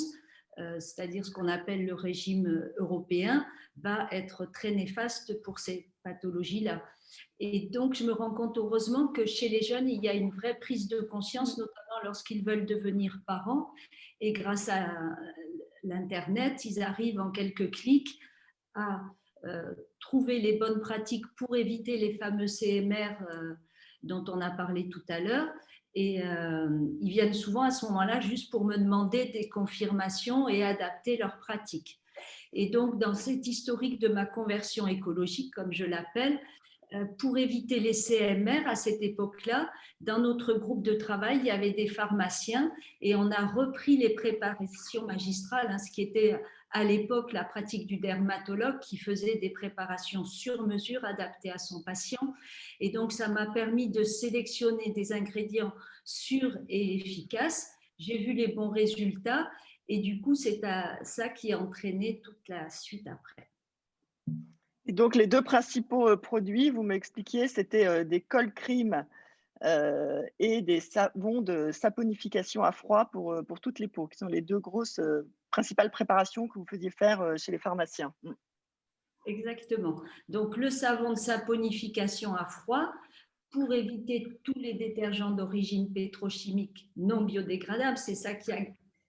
c'est-à-dire ce qu'on appelle le régime européen, va être très néfaste pour ces pathologies-là. Et donc, je me rends compte heureusement que chez les jeunes, il y a une vraie prise de conscience, notamment lorsqu'ils veulent devenir parents. Et grâce à l'Internet, ils arrivent en quelques clics à trouver les bonnes pratiques pour éviter les fameux CMR dont on a parlé tout à l'heure. Et ils viennent souvent à ce moment-là juste pour me demander des confirmations et adapter leurs pratiques. Et donc, dans cet historique de ma conversion écologique, comme je l'appelle, pour éviter les CMR, à cette époque-là, dans notre groupe de travail, il y avait des pharmaciens et on a repris les préparations magistrales, ce qui était à l'époque la pratique du dermatologue qui faisait des préparations sur mesure adaptées à son patient. Et donc, ça m'a permis de sélectionner des ingrédients sûrs et efficaces. J'ai vu les bons résultats et du coup, c'est ça qui a entraîné toute la suite après. Et donc, les 2 principaux, produits, vous m'expliquiez, c'était, des cold cream, et des savons de saponification à froid pour toutes les peaux, qui sont les 2 grosses, principales préparations que vous faisiez faire, chez les pharmaciens. Mmh. Exactement. Donc, le savon de saponification à froid pour éviter tous les détergents d'origine pétrochimique non biodégradables. C'est ça qui a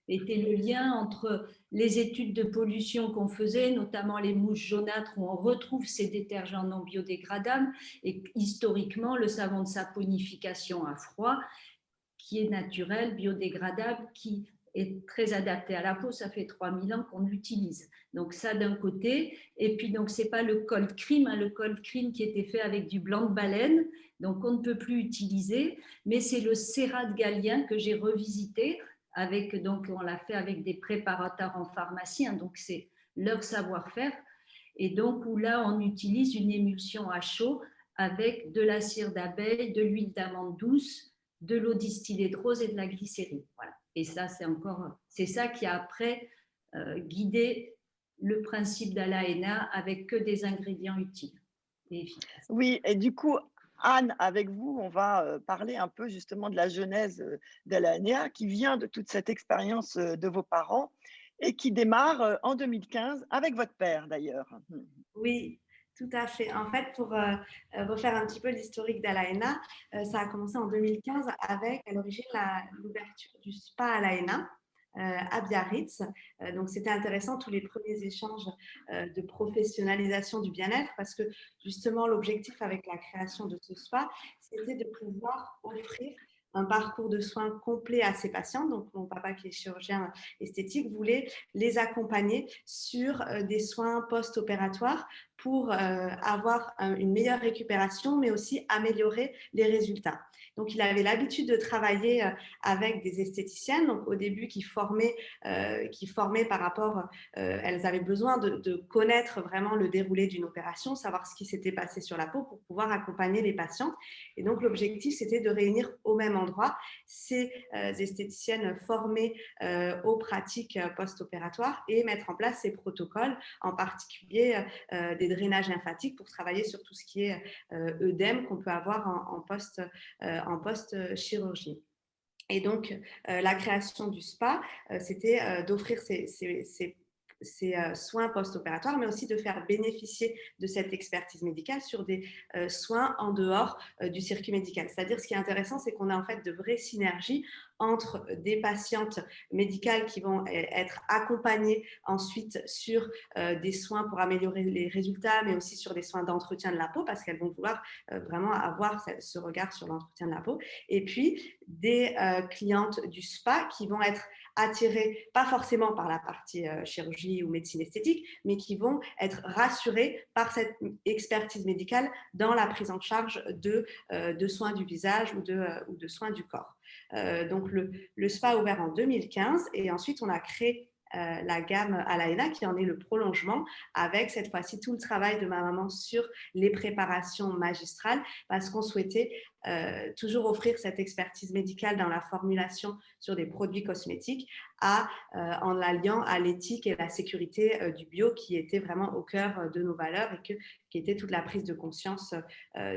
été le lien entre les études de pollution qu'on faisait, notamment les mouches jaunâtres où on retrouve ces détergents non biodégradables et historiquement le savon de saponification à froid qui est naturel, biodégradable, qui est très adapté à la peau, ça fait 3000 ans qu'on l'utilise. Donc ça d'un côté, et puis donc c'est pas le cold cream, le cold cream qui était fait avec du blanc de baleine, donc on ne peut plus utiliser, mais c'est le cérate galien que j'ai revisité, donc on l'a fait avec des préparateurs en pharmacie, donc c'est leur savoir-faire, et donc où là on utilise une émulsion à chaud avec de la cire d'abeille, de l'huile d'amande douce, de l'eau distillée de rose et de la glycérine. Voilà. Et ça, c'est ça qui a après guidé le principe d'Alaena avec que des ingrédients utiles et efficaces. Oui, et du coup, Anne, avec vous, on va, parler un peu justement de la genèse, d'Alanéa qui vient de toute cette expérience, de vos parents et qui démarre, en 2015 avec votre père d'ailleurs. Mmh. Oui, tout à fait. En fait, pour refaire un petit peu l'historique d'Alaena, ça a commencé en 2015 avec à l'origine l'ouverture du spa Alaena à Biarritz. Donc, c'était intéressant tous les premiers échanges de professionnalisation du bien-être parce que justement, l'objectif avec la création de ce spa, c'était de pouvoir offrir un parcours de soins complet à ses patients. Donc, mon papa, qui est chirurgien esthétique, voulait les accompagner sur des soins post-opératoires pour avoir une meilleure récupération, mais aussi améliorer les résultats. Donc, il avait l'habitude de travailler avec des esthéticiennes, donc au début qui formaient par rapport, elles avaient besoin de connaître vraiment le déroulé d'une opération, savoir ce qui s'était passé sur la peau pour pouvoir accompagner les patientes. Et donc, l'objectif, c'était de réunir au même endroit ces esthéticiennes formées aux pratiques post-opératoires et mettre en place ces protocoles, en particulier des drainages lymphatiques pour travailler sur tout ce qui est œdème qu'on peut avoir en post-chirurgie. Et donc, la création du spa, c'était d'offrir ces soins post-opératoires, mais aussi de faire bénéficier de cette expertise médicale sur des soins en dehors du circuit médical. C'est-à-dire, ce qui est intéressant, c'est qu'on a en fait de vraies synergies entre des patientes médicales qui vont être accompagnées ensuite sur des soins pour améliorer les résultats, mais aussi sur des soins d'entretien de la peau, parce qu'elles vont vouloir vraiment avoir ce regard sur l'entretien de la peau. Et puis, des clientes du spa qui vont être attirées, pas forcément par la partie chirurgie ou médecine esthétique, mais qui vont être rassurées par cette expertise médicale dans la prise en charge de soins du visage ou de soins du corps. Donc, le spa a ouvert en 2015 et ensuite, on a créé la gamme Alaena qui en est le prolongement avec cette fois-ci tout le travail de ma maman sur les préparations magistrales parce qu'on souhaitait toujours offrir cette expertise médicale dans la formulation sur des produits cosmétiques en l'alliant à l'éthique et la sécurité du bio qui était vraiment au cœur de nos valeurs et qui était toute la prise de conscience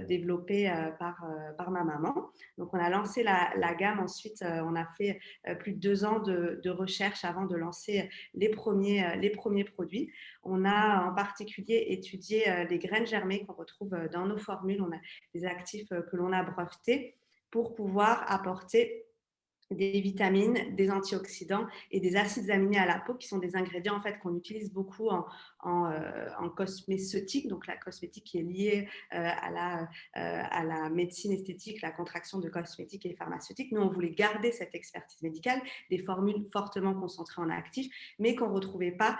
développée par ma maman. Donc, on a lancé la gamme. Ensuite, on a fait plus de 2 ans de recherche avant de lancer les premiers produits. On a en particulier étudié les graines germées qu'on retrouve dans nos formules. On a des actifs que l'on a brevetés pour pouvoir apporter des vitamines, des antioxydants et des acides aminés à la peau qui sont des ingrédients en fait qu'on utilise beaucoup en cosmétique, donc la cosmétique qui est liée à la médecine esthétique, la contraction de cosmétique et pharmaceutique. Nous, on voulait garder cette expertise médicale, des formules fortement concentrées en actifs, mais qu'on ne retrouvait pas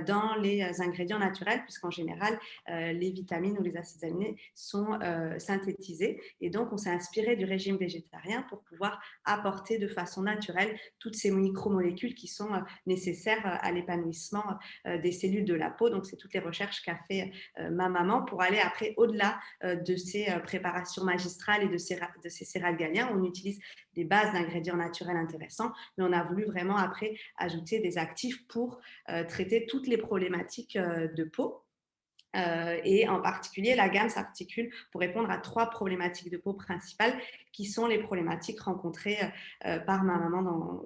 dans les ingrédients naturels, puisqu'en général, les vitamines ou les acides aminés sont synthétisés. Et donc, on s'est inspiré du régime végétarien pour pouvoir apporter de façon naturelle toutes ces micromolécules qui sont nécessaires à l'épanouissement des cellules de la peau. Donc, c'est toutes les recherches qu'a fait ma maman pour aller après au-delà de ces préparations magistrales et de ces céréales Galien. On utilise des bases d'ingrédients naturels intéressants, mais on a voulu vraiment après ajouter des actifs pour traiter toutes les problématiques de peau. Et en particulier, la gamme s'articule pour répondre à 3 problématiques de peau principales qui sont les problématiques rencontrées par ma maman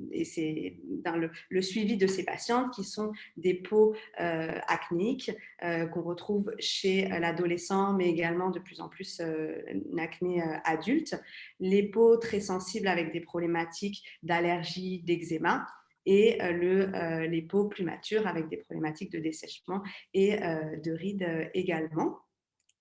et c'est dans le suivi de ses patientes qui sont des peaux acnéiques qu'on retrouve chez l'adolescent, mais également de plus en plus une acné adulte, les peaux très sensibles avec des problématiques d'allergie, d'eczéma, et les peaux plus matures avec des problématiques de dessèchement et de rides également.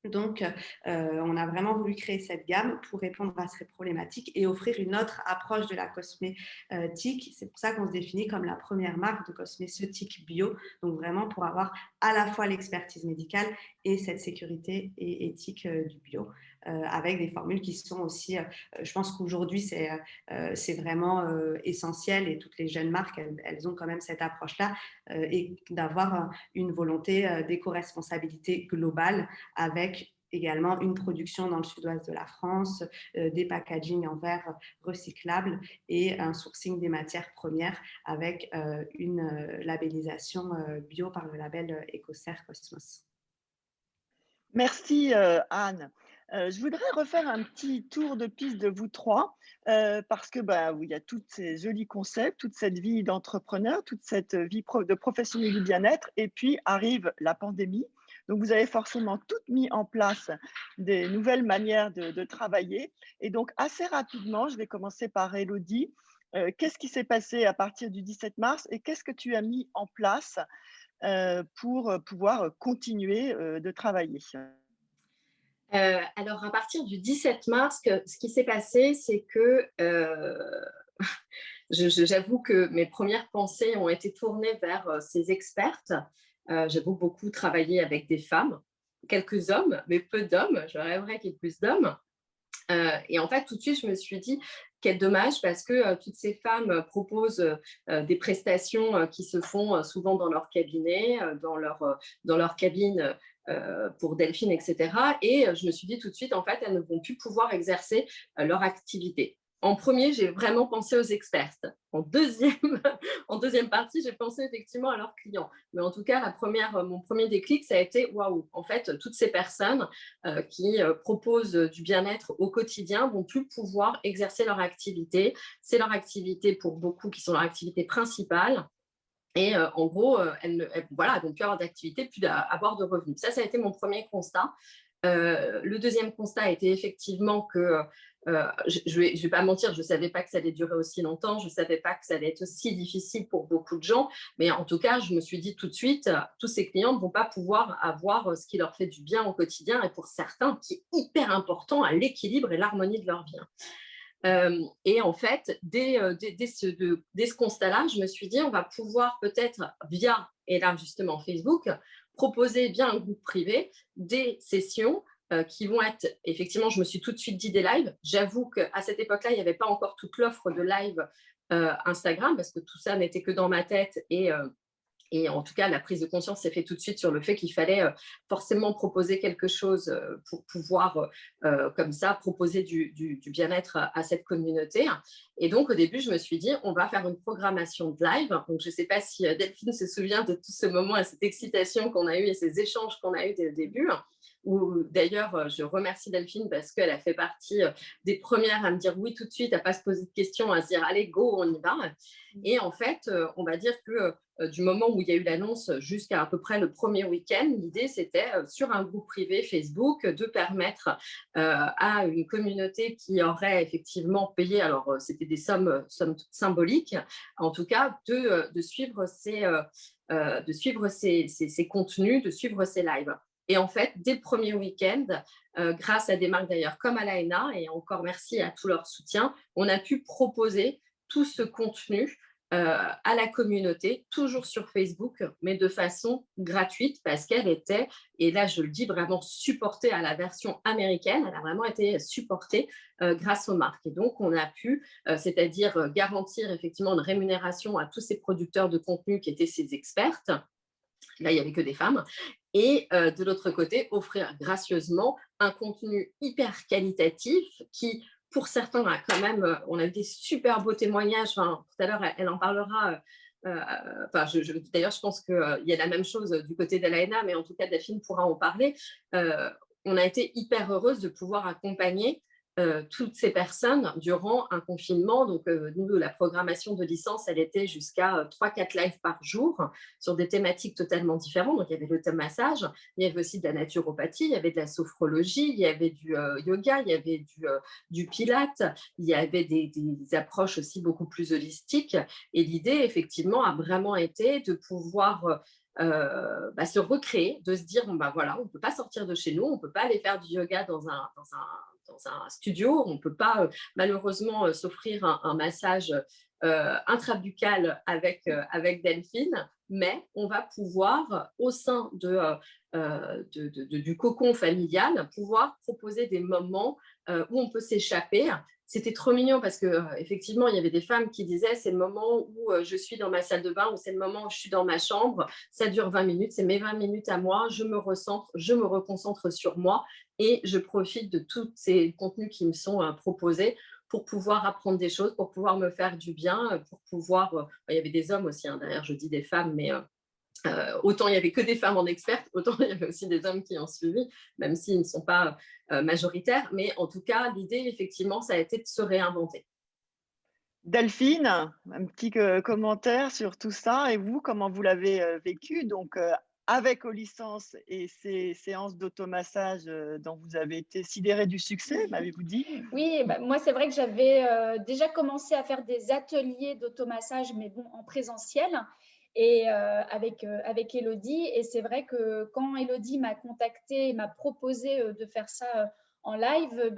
Donc, on a vraiment voulu créer cette gamme pour répondre à ces problématiques et offrir une autre approche de la cosmétique. C'est pour ça qu'on se définit comme la première marque de cosmétique bio. Donc, vraiment pour avoir à la fois l'expertise médicale et cette sécurité et éthique du bio. Avec des formules qui sont aussi, je pense qu'aujourd'hui, c'est vraiment essentiel et toutes les jeunes marques, elles ont quand même cette approche-là et d'avoir une volonté d'éco-responsabilité globale avec également une production dans le sud-ouest de la France, des packaging en verre recyclables et un sourcing des matières premières avec une labellisation bio par le label Ecocer Cosmos. Merci Anne. Je voudrais refaire un petit tour de piste de vous 3 parce que il y a tous ces jolis concepts, toute cette vie d'entrepreneur, toute cette vie de professionnel du bien-être et puis arrive la pandémie. Donc, vous avez forcément toutes mis en place des nouvelles manières de travailler. Et donc, assez rapidement, je vais commencer par Élodie. Qu'est-ce qui s'est passé à partir du 17 mars et qu'est-ce que tu as mis en place pour pouvoir continuer de travailler? Alors, à partir du 17 mars, ce qui s'est passé, c'est que j'avoue que mes premières pensées ont été tournées vers ces expertes. J'ai beaucoup travaillé avec des femmes, quelques hommes, mais peu d'hommes. Je rêverais qu'il y ait plus d'hommes. Et en fait, tout de suite, je me suis dit, quel dommage, parce que toutes ces femmes proposent des prestations qui se font souvent dans leur cabinet, dans leur cabine pour Delphine, etc. Et je me suis dit tout de suite, en fait, elles ne vont plus pouvoir exercer leur activité. En premier, j'ai vraiment pensé aux expertes. En deuxième partie, j'ai pensé effectivement à leurs clients. Mais en tout cas, mon premier déclic, ça a été waouh. En fait, toutes ces personnes qui proposent du bien-être au quotidien vont plus pouvoir exercer leur activité. C'est leur activité pour beaucoup qui sont leur activité principale. Et en gros, elles vont plus avoir d'activité, plus avoir de revenus. Ça a été mon premier constat. Le deuxième constat a été effectivement que, je vais pas mentir, je ne savais pas que ça allait durer aussi longtemps, je ne savais pas que ça allait être aussi difficile pour beaucoup de gens, mais en tout cas, je me suis dit tout de suite, tous ces clients ne vont pas pouvoir avoir ce qui leur fait du bien au quotidien et pour certains, qui est hyper important à l'équilibre et l'harmonie de leur vie. Et en fait, dès ce constat-là, je me suis dit, on va pouvoir peut-être via, et là justement Facebook, proposer bien un groupe privé, des sessions qui vont être, effectivement, je me suis tout de suite dit des lives. J'avoue qu'à cette époque-là, il n'y avait pas encore toute l'offre de live Instagram, parce que tout ça n'était que dans ma tête et Et en tout cas, la prise de conscience s'est faite tout de suite sur le fait qu'il fallait forcément proposer quelque chose pour pouvoir, comme ça, proposer du bien-être à cette communauté. Et donc, au début, je me suis dit, on va faire une programmation de live. Donc, je ne sais pas si Delphine se souvient de tout ce moment et cette excitation qu'on a eue et ces échanges qu'on a eus dès le début. Où d'ailleurs, je remercie Delphine parce qu'elle a fait partie des premières à me dire oui tout de suite, à ne pas se poser de questions, à se dire allez, go, on y va. Et en fait, on va dire que du moment où il y a eu l'annonce jusqu'à à peu près le premier week-end, l'idée c'était sur un groupe privé Facebook de permettre à une communauté qui aurait effectivement payé, alors c'était des sommes symboliques, en tout cas de suivre ces contenus, de suivre ces lives. Et en fait, dès le premier week-end, grâce à des marques d'ailleurs comme Alaïna, et encore merci à tout leur soutien, on a pu proposer tout ce contenu à la communauté, toujours sur Facebook, mais de façon gratuite parce qu'elle était, et là je le dis, vraiment supportée à la version américaine, elle a vraiment été supportée grâce aux marques. Et donc on a pu, c'est-à-dire garantir effectivement une rémunération à tous ces producteurs de contenu qui étaient ces expertes. Là, il n'y avait que des femmes. Et de l'autre côté, offrir gracieusement un contenu hyper qualitatif qui, pour certains, a quand même, on a eu des super beaux témoignages. Enfin, tout à l'heure, elle en parlera. D'ailleurs, je pense qu'il y a la même chose du côté d'Alaïna, mais en tout cas, Delphine pourra en parler. On a été hyper heureuse de pouvoir accompagner toutes ces personnes durant un confinement. Donc, nous, la programmation de licence, elle était jusqu'à 3-4 lives par jour sur des thématiques totalement différentes. Donc, il y avait le thème massage, il y avait aussi de la naturopathie, il y avait de la sophrologie, il y avait du yoga, il y avait du pilate, il y avait des approches aussi beaucoup plus holistiques. Et l'idée, effectivement, a vraiment été de pouvoir se recréer, de se dire, bon, voilà, on ne peut pas sortir de chez nous, on ne peut pas aller faire du yoga dans un studio, on ne peut pas malheureusement s'offrir un massage intrabuccal avec Delphine, mais on va pouvoir, au sein du cocon familial, pouvoir proposer des moments où on peut s'échapper. C'était trop mignon parce qu'effectivement, il y avait des femmes qui disaient c'est le moment où je suis dans ma salle de bain ou c'est le moment où je suis dans ma chambre, ça dure 20 minutes, c'est mes 20 minutes à moi, je me recentre, je me reconcentre sur moi et je profite de tous ces contenus qui me sont proposés pour pouvoir apprendre des choses, pour pouvoir me faire du bien, pour pouvoir… il y avait des hommes aussi, hein, derrière je dis des femmes, mais… autant il n'y avait que des femmes en expertes, autant il y avait aussi des hommes qui ont suivi, même s'ils ne sont pas majoritaires. Mais en tout cas, l'idée, effectivement, ça a été de se réinventer. Delphine, un petit commentaire sur tout ça. Et vous, comment vous l'avez vécu? Donc, avec Olicense et ces séances d'automassage dont vous avez été sidérée du succès, m'avez-vous dit? Oui, moi, c'est vrai que j'avais déjà commencé à faire des ateliers d'automassage, mais bon, en présentiel. Et avec Élodie. Et c'est vrai que quand Élodie m'a contactée et m'a proposé de faire ça en live,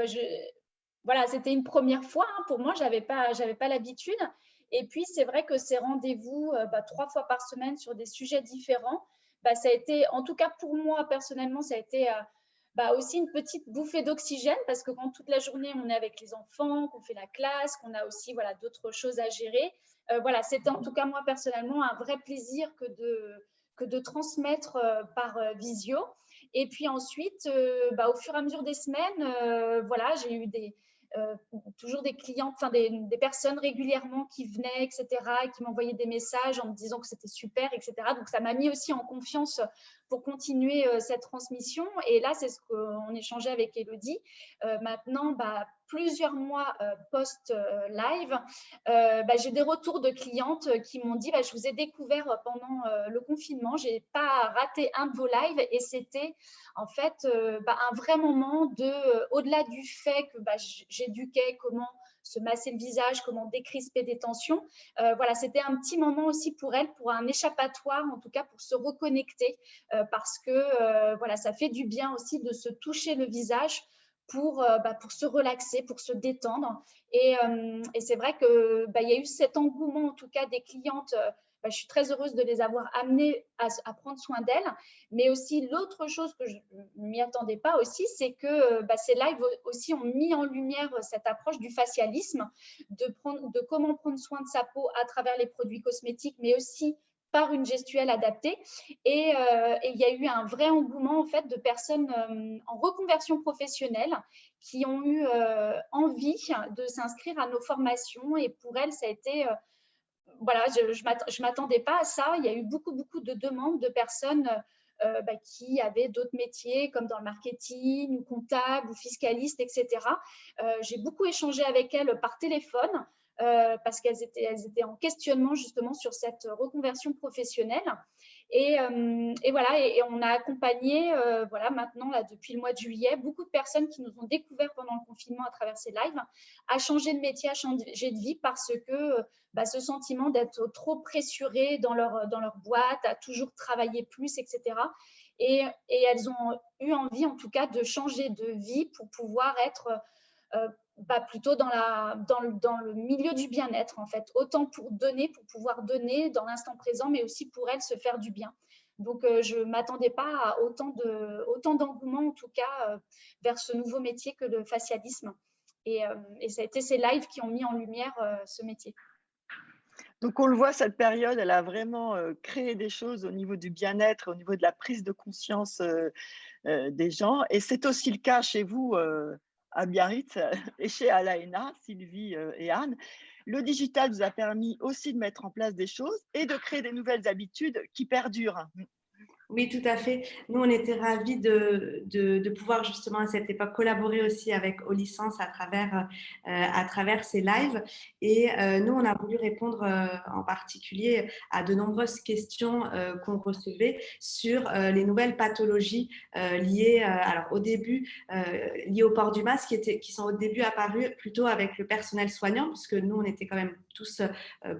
voilà, c'était une première fois hein, pour moi, j'avais pas l'habitude. Et puis, c'est vrai que ces rendez-vous 3 fois par semaine sur des sujets différents, ça a été, en tout cas pour moi personnellement, ça a été aussi une petite bouffée d'oxygène parce que quand toute la journée on est avec les enfants, qu'on fait la classe, qu'on a aussi voilà, d'autres choses à gérer, voilà, c'était en tout cas moi personnellement un vrai plaisir que de transmettre par visio. Et puis ensuite, au fur et à mesure des semaines, voilà, j'ai eu toujours des clientes, enfin des personnes régulièrement qui venaient, etc., et qui m'envoyaient des messages en me disant que c'était super, etc. Donc, ça m'a mis aussi en confiance pour continuer cette transmission. Et là, c'est ce qu'on échangeait avec Élodie. Maintenant, plusieurs mois post-live, j'ai des retours de clientes qui m'ont dit je vous ai découvert pendant le confinement, je n'ai pas raté un de vos lives et c'était en fait un vrai moment au-delà du fait que j'éduquais comment se masser le visage, comment décrisper des tensions. Voilà, c'était un petit moment aussi pour elle, pour un échappatoire, en tout cas pour se reconnecter, parce que voilà, ça fait du bien aussi de se toucher le visage pour se relaxer, pour se détendre. Et c'est vrai qu'il y a eu cet engouement, en tout cas des clientes. Je suis très heureuse de les avoir amenées à prendre soin d'elles. Mais aussi, l'autre chose que je ne m'y attendais pas aussi, c'est que ces lives aussi ont mis en lumière cette approche du facialisme, de comment prendre soin de sa peau à travers les produits cosmétiques, mais aussi par une gestuelle adaptée. Et il y a eu un vrai engouement en fait de personnes en reconversion professionnelle qui ont eu envie de s'inscrire à nos formations. Et pour elles, ça a été voilà, je m'attendais pas à ça. Il y a eu beaucoup de demandes de personnes qui avaient d'autres métiers comme dans le marketing ou comptable ou fiscaliste, etc. J'ai beaucoup échangé avec elles par téléphone parce qu'elles étaient en questionnement justement sur cette reconversion professionnelle. Et voilà, et on a accompagné, voilà, maintenant, là, depuis le mois de juillet, beaucoup de personnes qui nous ont découvert pendant le confinement à travers ces lives, à changer de métier, à changer de vie parce que ce sentiment d'être trop pressuré dans leur boîte, à toujours travailler plus, etc. Et elles ont eu envie, en tout cas, de changer de vie pour pouvoir être plutôt dans le milieu du bien-être, en fait. Autant pour pouvoir donner dans l'instant présent, mais aussi pour elles se faire du bien. Donc, je ne m'attendais pas à autant d'engouement, en tout cas, vers ce nouveau métier que le facialisme. Et ça a été ces lives qui ont mis en lumière ce métier. Donc, on le voit, cette période, elle a vraiment créé des choses au niveau du bien-être, au niveau de la prise de conscience des gens. Et c'est aussi le cas chez vous, à Biarritz et chez Alaena, Sylvie et Anne. Le digital vous a permis aussi de mettre en place des choses et de créer des nouvelles habitudes qui perdurent. Oui, tout à fait. Nous, on était ravis de pouvoir justement à cette époque collaborer aussi avec Olicence à travers ces lives. Et nous, on a voulu répondre en particulier à de nombreuses questions qu'on recevait sur les nouvelles pathologies liées, alors au début, liées au port du masque, qui sont au début apparues plutôt avec le personnel soignant, puisque nous, on était quand même tous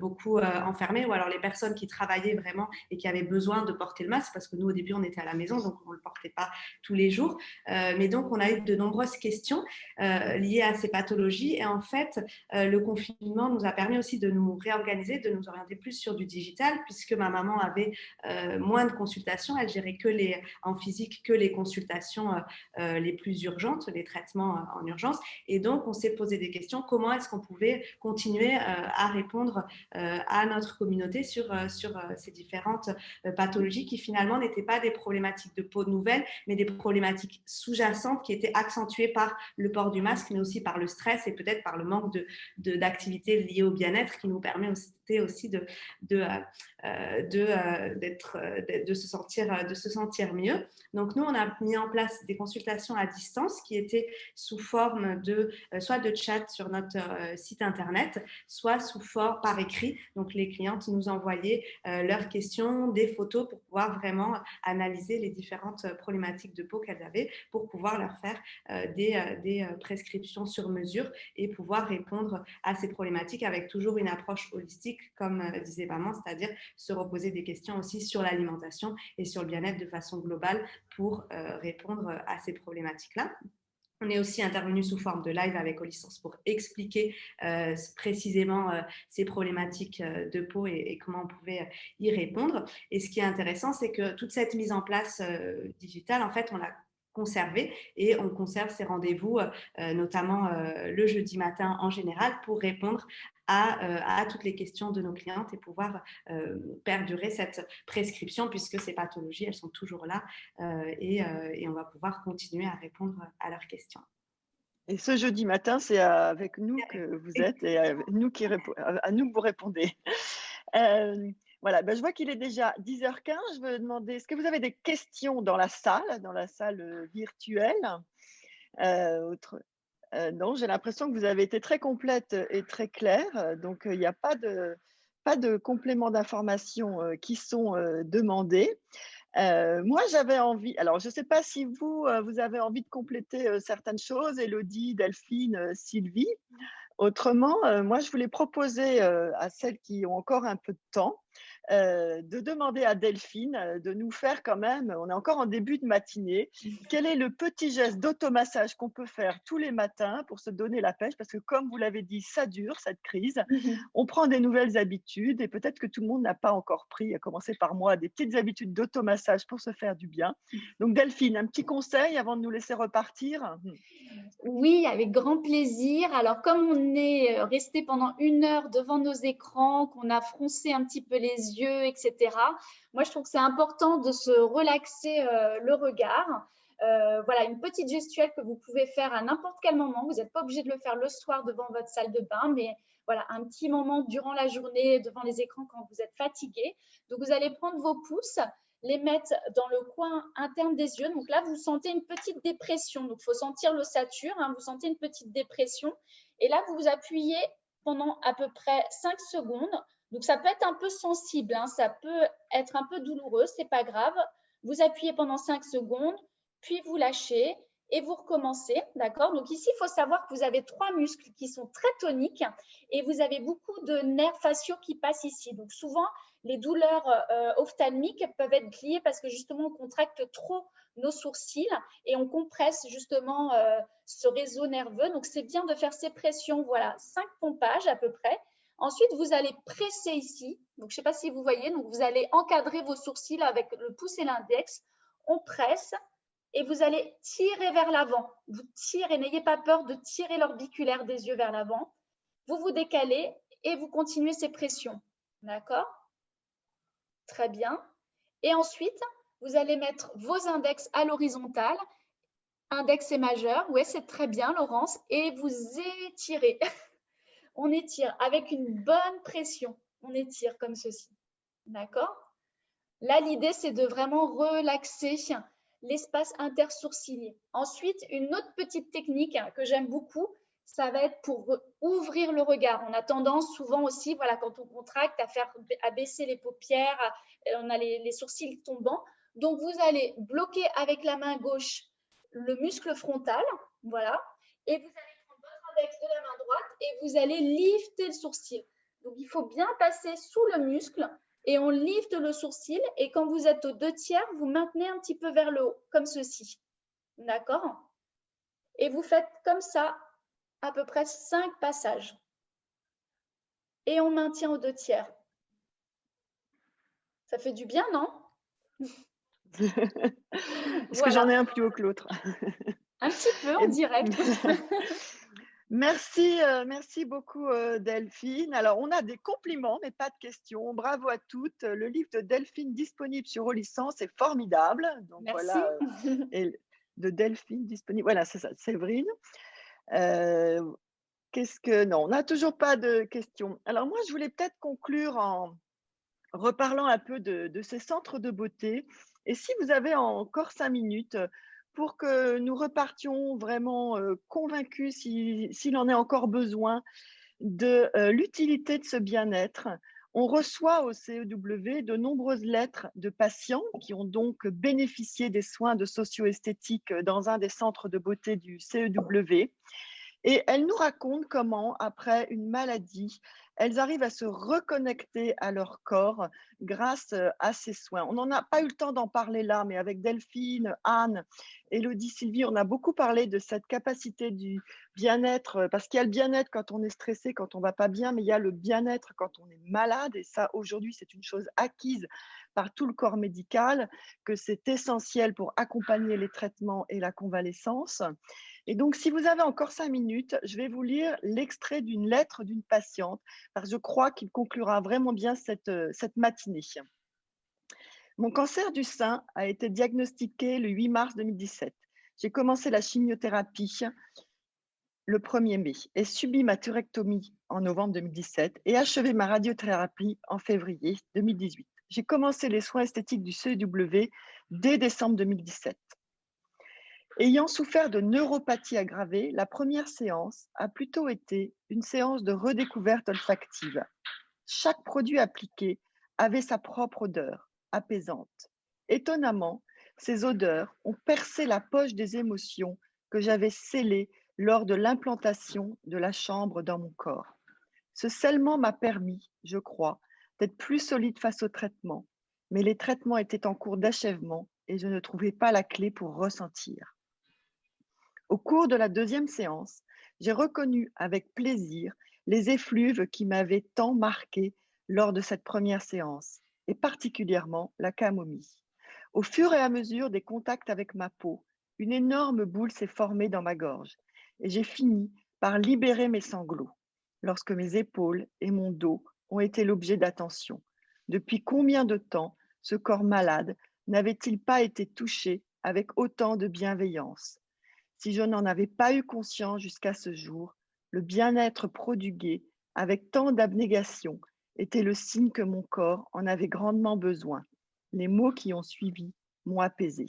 beaucoup enfermés, ou alors les personnes qui travaillaient vraiment et qui avaient besoin de porter le masque, parce que nous, au début, on était à la maison, donc on ne le portait pas tous les jours. Mais donc, on a eu de nombreuses questions liées à ces pathologies. Et en fait, le confinement nous a permis aussi de nous réorganiser, de nous orienter plus sur du digital, puisque ma maman avait moins de consultations. Elle gérait en physique que les consultations les plus urgentes, les traitements en urgence. Et donc, on s'est posé des questions. Comment est-ce qu'on pouvait continuer à répondre à notre communauté sur ces différentes pathologies qui finalement n'étaient pas des problématiques de peau nouvelles, mais des problématiques sous-jacentes qui étaient accentuées par le port du masque, mais aussi par le stress et peut-être par le manque d'activité liée au bien-être qui nous permet aussi de se sentir mieux. Donc, nous, on a mis en place des consultations à distance qui étaient sous forme soit de chat sur notre site internet, soit sous forme par écrit. Donc, les clientes nous envoyaient leurs questions, des photos pour pouvoir vraiment analyser les différentes problématiques de peau qu'elles avaient pour pouvoir leur faire des prescriptions sur mesure et pouvoir répondre à ces problématiques avec toujours une approche holistique, comme disait maman, c'est-à-dire se reposer des questions aussi sur l'alimentation et sur le bien-être de façon globale pour répondre à ces problématiques-là. On est aussi intervenu sous forme de live avec Olicence pour expliquer précisément ces problématiques de peau et comment on pouvait y répondre. Et ce qui est intéressant, c'est que toute cette mise en place digitale, en fait, on l'a conservée et on conserve ces rendez-vous, notamment le jeudi matin en général, pour répondre à toutes les questions de nos clientes et pouvoir perdurer cette prescription puisque ces pathologies, elles sont toujours là et on va pouvoir continuer à répondre à leurs questions. Et ce jeudi matin, c'est avec nous que vous êtes et à nous que vous répondez. Voilà, je vois qu'il est déjà 10h15. Je veux demander, est-ce que vous avez des questions dans la salle virtuelle non, j'ai l'impression que vous avez été très complète et très claire. Donc, il n'y a pas de compléments d'information qui sont demandés. Moi, j'avais envie, alors je ne sais pas si vous avez envie de compléter certaines choses, Élodie, Delphine, Sylvie. Autrement, moi, je voulais proposer à celles qui ont encore un peu de temps, de demander à Delphine de nous faire quand même, on est encore en début de matinée, quel est le petit geste d'automassage qu'on peut faire tous les matins pour se donner la pêche, parce que comme vous l'avez dit, ça dure cette crise, on prend des nouvelles habitudes et peut-être que tout le monde n'a pas encore pris, à commencer par moi, des petites habitudes d'automassage pour se faire du bien. Donc Delphine, un petit conseil avant de nous laisser repartir? Oui, avec grand plaisir. Alors, comme on est resté pendant 1 heure devant nos écrans, qu'on a froncé un petit peu les yeux, etc. Moi, je trouve que c'est important de se relaxer le regard. Voilà, une petite gestuelle que vous pouvez faire à n'importe quel moment. Vous n'êtes pas obligé de le faire le soir devant votre salle de bain, mais voilà, un petit moment durant la journée devant les écrans quand vous êtes fatigué. Donc, vous allez prendre vos pouces, les mettre dans le coin interne des yeux. Donc là, vous sentez une petite dépression. Donc, il faut sentir l'ossature. Hein, vous sentez une petite dépression. Et là, vous vous appuyez pendant à peu près 5 secondes. Donc, ça peut être un peu sensible. Hein, ça peut être un peu douloureux. Ce n'est pas grave. Vous appuyez pendant 5 secondes, puis vous lâchez et vous recommencez. D'accord? Donc, ici, il faut savoir que vous avez 3 muscles qui sont très toniques et vous avez beaucoup de nerfs faciaux qui passent ici. Donc, souvent, les douleurs ophtalmiques peuvent être liées parce que justement, on contracte trop nos sourcils et on compresse justement ce réseau nerveux. Donc, c'est bien de faire ces pressions, voilà, 5 pompages à peu près. Ensuite, vous allez presser ici. Donc, je ne sais pas si vous voyez. Donc, vous allez encadrer vos sourcils avec le pouce et l'index. On presse et vous allez tirer vers l'avant. Vous tirez, n'ayez pas peur de tirer l'orbiculaire des yeux vers l'avant. Vous vous décalez et vous continuez ces pressions. D'accord? Très bien. Et ensuite, vous allez mettre vos index à l'horizontale. Index et majeur. Oui, c'est très bien, Laurence. Et vous étirez. On étire avec une bonne pression. On étire comme ceci. D'accord? Là, l'idée, c'est de vraiment relaxer l'espace intersourcilier. Ensuite, une autre petite technique que j'aime beaucoup, ça va être pour ouvrir le regard. On a tendance souvent aussi, voilà, quand on contracte, à baisser les paupières, on a les sourcils tombants. Donc, vous allez bloquer avec la main gauche le muscle frontal, voilà, et vous allez prendre votre index de la main droite et vous allez lifter le sourcil. Donc, il faut bien passer sous le muscle et on lifte le sourcil. Et quand vous êtes aux 2/3, vous maintenez un petit peu vers le haut, comme ceci. D'accord? Et vous faites comme ça à peu près 5 passages. Et on maintient aux 2/3. Ça fait du bien, non? Est-ce que j'en ai un plus haut que l'autre? Un petit peu, en direct. Merci beaucoup Delphine. Alors, on a des compliments, mais pas de questions. Bravo à toutes. Le livre de Delphine disponible sur Olicence est formidable. Donc, Merci. voilà, et de Delphine disponible. Voilà, c'est ça, Séverine. Non, on n'a toujours pas de questions. Alors, moi, je voulais peut-être conclure en reparlant un peu de ces centres de beauté. Et si vous avez encore 5 minutes pour que nous repartions vraiment convaincus, s'il en est encore besoin, de l'utilité de ce bien-être. On reçoit au CEW de nombreuses lettres de patients qui ont donc bénéficié des soins de socio-esthétique dans un des centres de beauté du CEW. Et elles nous racontent comment, après une maladie, elles arrivent à se reconnecter à leur corps grâce à ces soins. On n'en a pas eu le temps d'en parler là, mais avec Delphine, Anne, Élodie, Sylvie, on a beaucoup parlé de cette capacité du bien-être, parce qu'il y a le bien-être quand on est stressé, quand on ne va pas bien, mais il y a le bien-être quand on est malade. Et ça, aujourd'hui, c'est une chose acquise par tout le corps médical, que c'est essentiel pour accompagner les traitements et la convalescence. Et donc, si vous avez encore 5 minutes, je vais vous lire l'extrait d'une lettre d'une patiente, parce que je crois qu'il conclura vraiment bien cette matinée. Mon cancer du sein a été diagnostiqué le 8 mars 2017. J'ai commencé la chimiothérapie le 1er mai et subi ma thyrectomie en novembre 2017 et achevé ma radiothérapie en février 2018. J'ai commencé les soins esthétiques du CEW dès décembre 2017. Ayant souffert de neuropathie aggravée, la première séance a plutôt été une séance de redécouverte olfactive. Chaque produit appliqué avait sa propre odeur, apaisante. Étonnamment, ces odeurs ont percé la poche des émotions que j'avais scellées lors de l'implantation de la chambre dans mon corps. Ce scellement m'a permis, je crois, d'être plus solide face au traitement, mais les traitements étaient en cours d'achèvement et je ne trouvais pas la clé pour ressentir. Au cours de la deuxième séance, j'ai reconnu avec plaisir les effluves qui m'avaient tant marqué lors de cette première séance, et particulièrement la camomille. Au fur et à mesure des contacts avec ma peau, une énorme boule s'est formée dans ma gorge, et j'ai fini par libérer mes sanglots lorsque mes épaules et mon dos ont été l'objet d'attention. Depuis combien de temps ce corps malade n'avait-il pas été touché avec autant de bienveillance? Si je n'en avais pas eu conscience jusqu'à ce jour, le bien-être prodigué avec tant d'abnégation était le signe que mon corps en avait grandement besoin. Les mots qui ont suivi m'ont apaisé.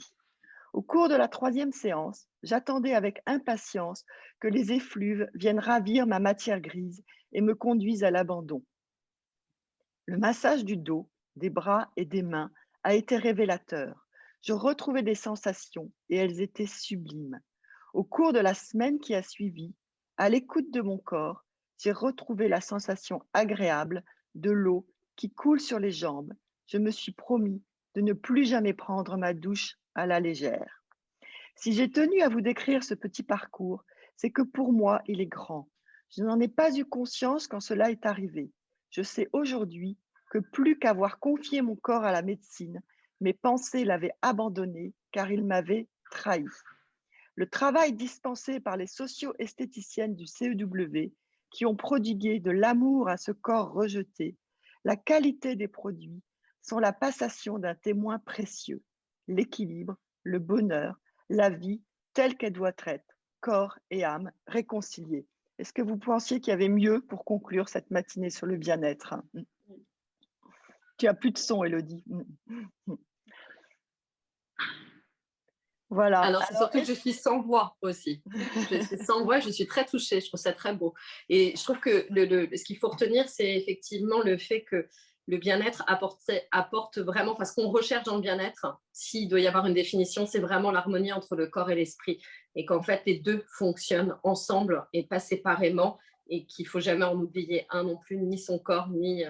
Au cours de la 3e séance, j'attendais avec impatience que les effluves viennent ravir ma matière grise et me conduisent à l'abandon. Le massage du dos, des bras et des mains a été révélateur. Je retrouvais des sensations et elles étaient sublimes. Au cours de la semaine qui a suivi, à l'écoute de mon corps, j'ai retrouvé la sensation agréable de l'eau qui coule sur les jambes. Je me suis promis de ne plus jamais prendre ma douche à la légère. Si j'ai tenu à vous décrire ce petit parcours, c'est que pour moi, il est grand. Je n'en ai pas eu conscience quand cela est arrivé. Je sais aujourd'hui que plus qu'avoir confié mon corps à la médecine, mes pensées l'avaient abandonné car il m'avait trahi. Le travail dispensé par les socio-esthéticiennes du CEW qui ont prodigué de l'amour à ce corps rejeté, la qualité des produits sont la passation d'un témoin précieux, l'équilibre, le bonheur, la vie telle qu'elle doit être, corps et âme réconciliés. Est-ce que vous pensiez qu'il y avait mieux pour conclure cette matinée sur le bien-être? Tu as plus de son, Élodie. Voilà. Alors, c'est surtout que je suis sans voix aussi. Je suis sans voix, je suis très touchée, je trouve ça très beau. Et je trouve que ce qu'il faut retenir, c'est effectivement le fait que le bien-être apporte vraiment, enfin, ce qu'on recherche dans le bien-être, s'il doit y avoir une définition, c'est vraiment l'harmonie entre le corps et l'esprit. Et qu'en fait, les deux fonctionnent ensemble et pas séparément. Et qu'il ne faut jamais en oublier un non plus, ni son corps, ni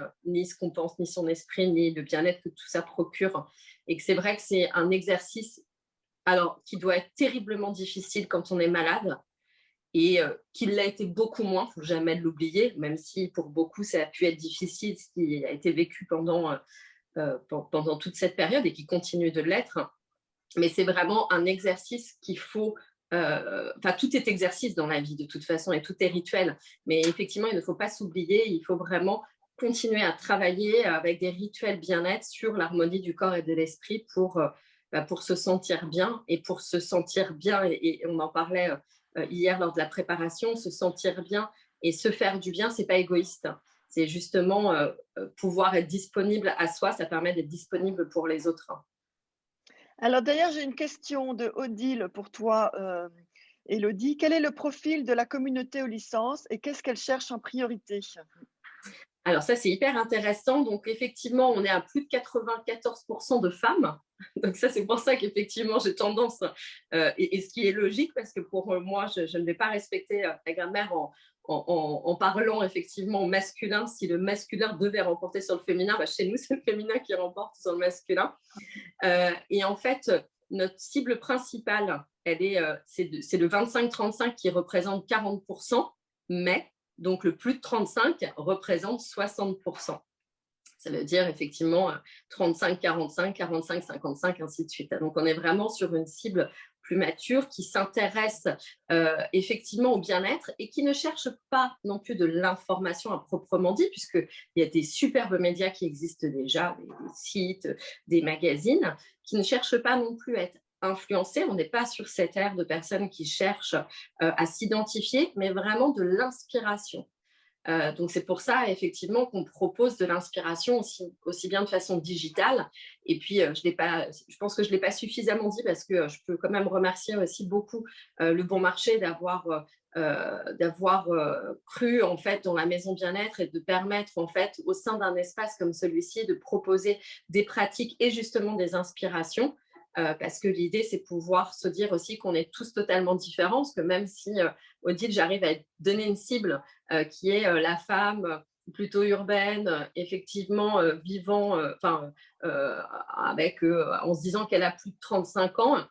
ce qu'on pense, ni son esprit, ni le bien-être que tout ça procure. Et que c'est vrai que c'est un exercice qui doit être terriblement difficile quand on est malade et qu'il l'a été beaucoup moins, il ne faut jamais l'oublier, même si pour beaucoup ça a pu être difficile, ce qui a été vécu pendant toute cette période et qui continue de l'être. Mais c'est vraiment un exercice qu'il faut... tout est exercice dans la vie de toute façon et tout est rituel. Mais effectivement, il ne faut pas s'oublier, il faut vraiment continuer à travailler avec des rituels bien-être sur l'harmonie du corps et de l'esprit pour se sentir bien et pour se sentir bien, et on en parlait hier lors de la préparation, se sentir bien et se faire du bien, c'est pas égoïste. C'est justement pouvoir être disponible à soi, ça permet d'être disponible pour les autres. Alors d'ailleurs, j'ai une question de Odile pour toi, Élodie. Quel est le profil de la communauté aux licences et qu'est-ce qu'elle cherche en priorité? Alors ça, c'est hyper intéressant. Donc effectivement, on est à plus de 94% de femmes. Donc ça, c'est pour ça qu'effectivement, j'ai tendance, et ce qui est logique, parce que pour moi, je ne vais pas respecter la grammaire en parlant effectivement au masculin. Si le masculin devait remporter sur le féminin, chez nous, c'est le féminin qui remporte sur le masculin. Et en fait, notre cible principale, c'est le 25-35 qui représente 40%, mais donc le plus de 35 représente 60%. Ça veut dire effectivement 35-45, 45-55, ainsi de suite. Donc on est vraiment sur une cible plus mature qui s'intéresse effectivement au bien-être et qui ne cherche pas non plus de l'information à proprement dit, puisqu'il y a des superbes médias qui existent déjà, des sites, des magazines, qui ne cherchent pas non plus à être influencés. On n'est pas sur cette ère de personnes qui cherchent à s'identifier, mais vraiment de l'inspiration. Donc c'est pour ça effectivement qu'on propose de l'inspiration aussi bien de façon digitale. Et puis je pense que je ne l'ai pas suffisamment dit parce que je peux quand même remercier aussi beaucoup le Bon Marché d'avoir cru en fait dans la maison bien-être et de permettre en fait au sein d'un espace comme celui-ci de proposer des pratiques et justement des inspirations. Parce que l'idée, c'est pouvoir se dire aussi qu'on est tous totalement différents, parce que même si, Odile, j'arrive à donner une cible qui est la femme plutôt urbaine, effectivement vivant, en se disant qu'elle a plus de 35 ans,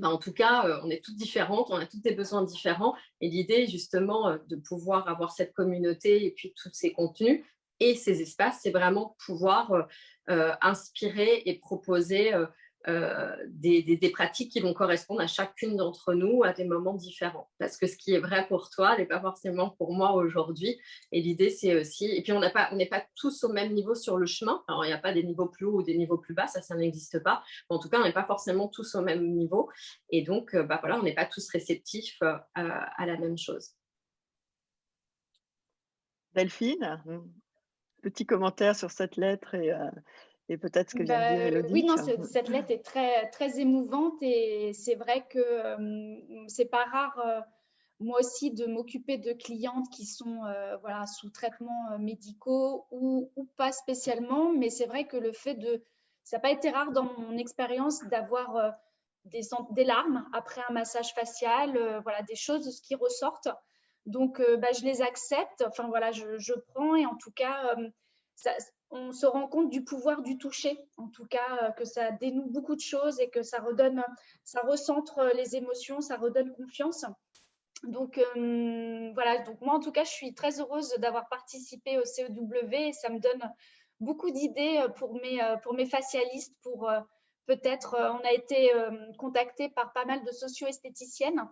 en tout cas, on est toutes différentes, on a toutes des besoins différents, et l'idée, justement, de pouvoir avoir cette communauté et puis tous ces contenus et ces espaces, c'est vraiment pouvoir inspirer et proposer des pratiques qui vont correspondre à chacune d'entre nous à des moments différents. Parce que ce qui est vrai pour toi n'est pas forcément pour moi aujourd'hui. Et l'idée, c'est aussi… Et puis, on n'est pas tous au même niveau sur le chemin. Alors, il n'y a pas des niveaux plus hauts ou des niveaux plus bas, ça n'existe pas. Mais en tout cas, on n'est pas forcément tous au même niveau. Et donc, voilà, on n'est pas tous réceptifs à la même chose. Delphine, petit commentaire sur cette lettre et peut-être ce que vient de dire Élodie. Oui, non, cette lettre est très, très émouvante et c'est vrai que c'est pas rare, moi aussi, de m'occuper de clientes qui sont voilà, sous traitements médicaux ou pas spécialement, mais c'est vrai que le fait de… Ça n'a pas été rare dans mon expérience d'avoir des larmes après un massage facial, voilà, des choses qui ressortent. Donc, je les accepte, enfin voilà, je prends et en tout cas… on se rend compte du pouvoir du toucher, en tout cas, que ça dénoue beaucoup de choses et que ça recentre les émotions, ça redonne confiance. Donc, voilà, donc moi, en tout cas, je suis très heureuse d'avoir participé au CEW et ça me donne beaucoup d'idées pour mes facialistes, peut-être, on a été contacté par pas mal de socio-esthéticiennes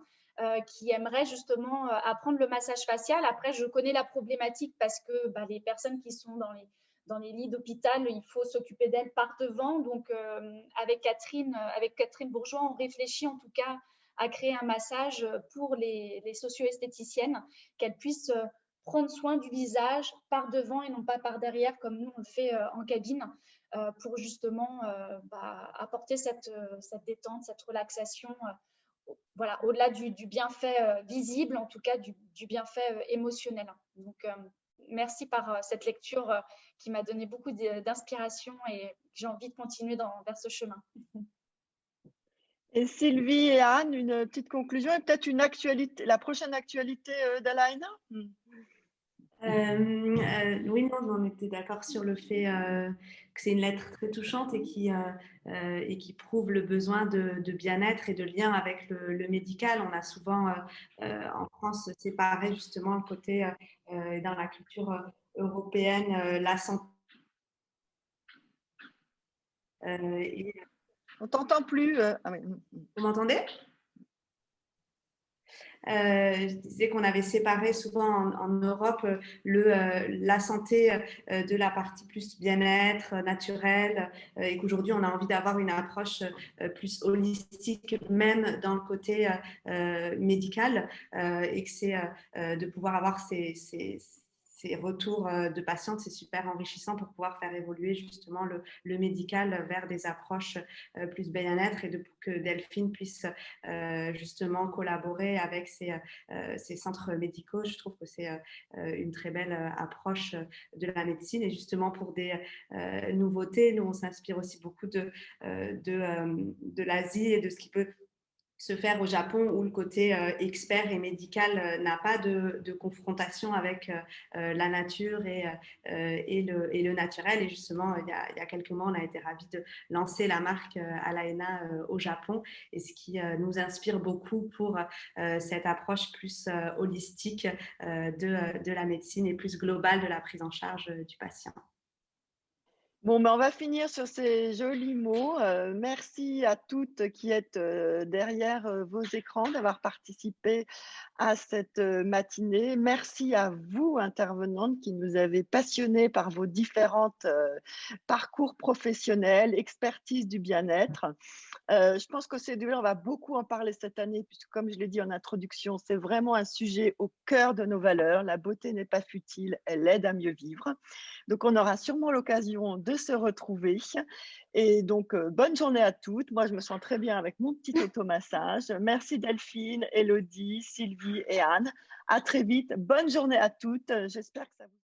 qui aimeraient justement apprendre le massage facial. Après, je connais la problématique parce que les personnes qui sont dans les lits d'hôpital, il faut s'occuper d'elles par devant. Donc, avec Catherine Bourgeois, on réfléchit en tout cas à créer un massage pour les socio-esthéticiennes, qu'elles puissent prendre soin du visage par devant et non pas par derrière, comme nous on le fait en cabine, pour justement apporter cette détente, cette relaxation, voilà, au-delà du bienfait visible, en tout cas du bienfait émotionnel. Donc, merci par cette lecture qui m'a donné beaucoup d'inspiration et j'ai envie de continuer vers ce chemin. Et Sylvie et Anne, une petite conclusion et peut-être une actualité, la prochaine actualité d'Alaïna. Oui, non, on était d'accord sur le fait que c'est une lettre très touchante et qui prouve le besoin de bien-être et de lien avec le médical. On a souvent en France séparé justement le côté dans la culture européenne, la santé. On t'entend plus. Ah oui. Vous m'entendez ? Je disais qu'on avait séparé souvent en Europe la santé de la partie plus bien-être, naturelle, et qu'aujourd'hui on a envie d'avoir une approche plus holistique, même dans le côté médical, et que c'est de pouvoir avoir ces retours de patientes, c'est super enrichissant pour pouvoir faire évoluer justement le médical vers des approches plus bien-être et que Delphine puisse justement collaborer avec ces centres médicaux. Je trouve que c'est une très belle approche de la médecine et justement pour des nouveautés, nous on s'inspire aussi beaucoup de l'Asie et de ce qui peut se faire au Japon où le côté expert et médical n'a pas de confrontation avec la nature et le naturel. Et justement, il y a quelques mois, on a été ravis de lancer la marque Alaena au Japon, et ce qui nous inspire beaucoup pour cette approche plus holistique de la médecine et plus globale de la prise en charge du patient. Bon, on va finir sur ces jolis mots. Merci à toutes qui êtes derrière vos écrans d'avoir participé à cette matinée. Merci à vous, intervenantes, qui nous avez passionnés par vos différentes parcours professionnels, expertise du bien-être. Je pense qu'au CEW, on va beaucoup en parler cette année, puisque comme je l'ai dit en introduction, c'est vraiment un sujet au cœur de nos valeurs. La beauté n'est pas futile, elle aide à mieux vivre. Donc, on aura sûrement l'occasion de se retrouver. Et donc, bonne journée à toutes. Moi, je me sens très bien avec mon petit automassage. Merci Delphine, Élodie, Sylvie et Anne. À très vite. Bonne journée à toutes. J'espère que ça vous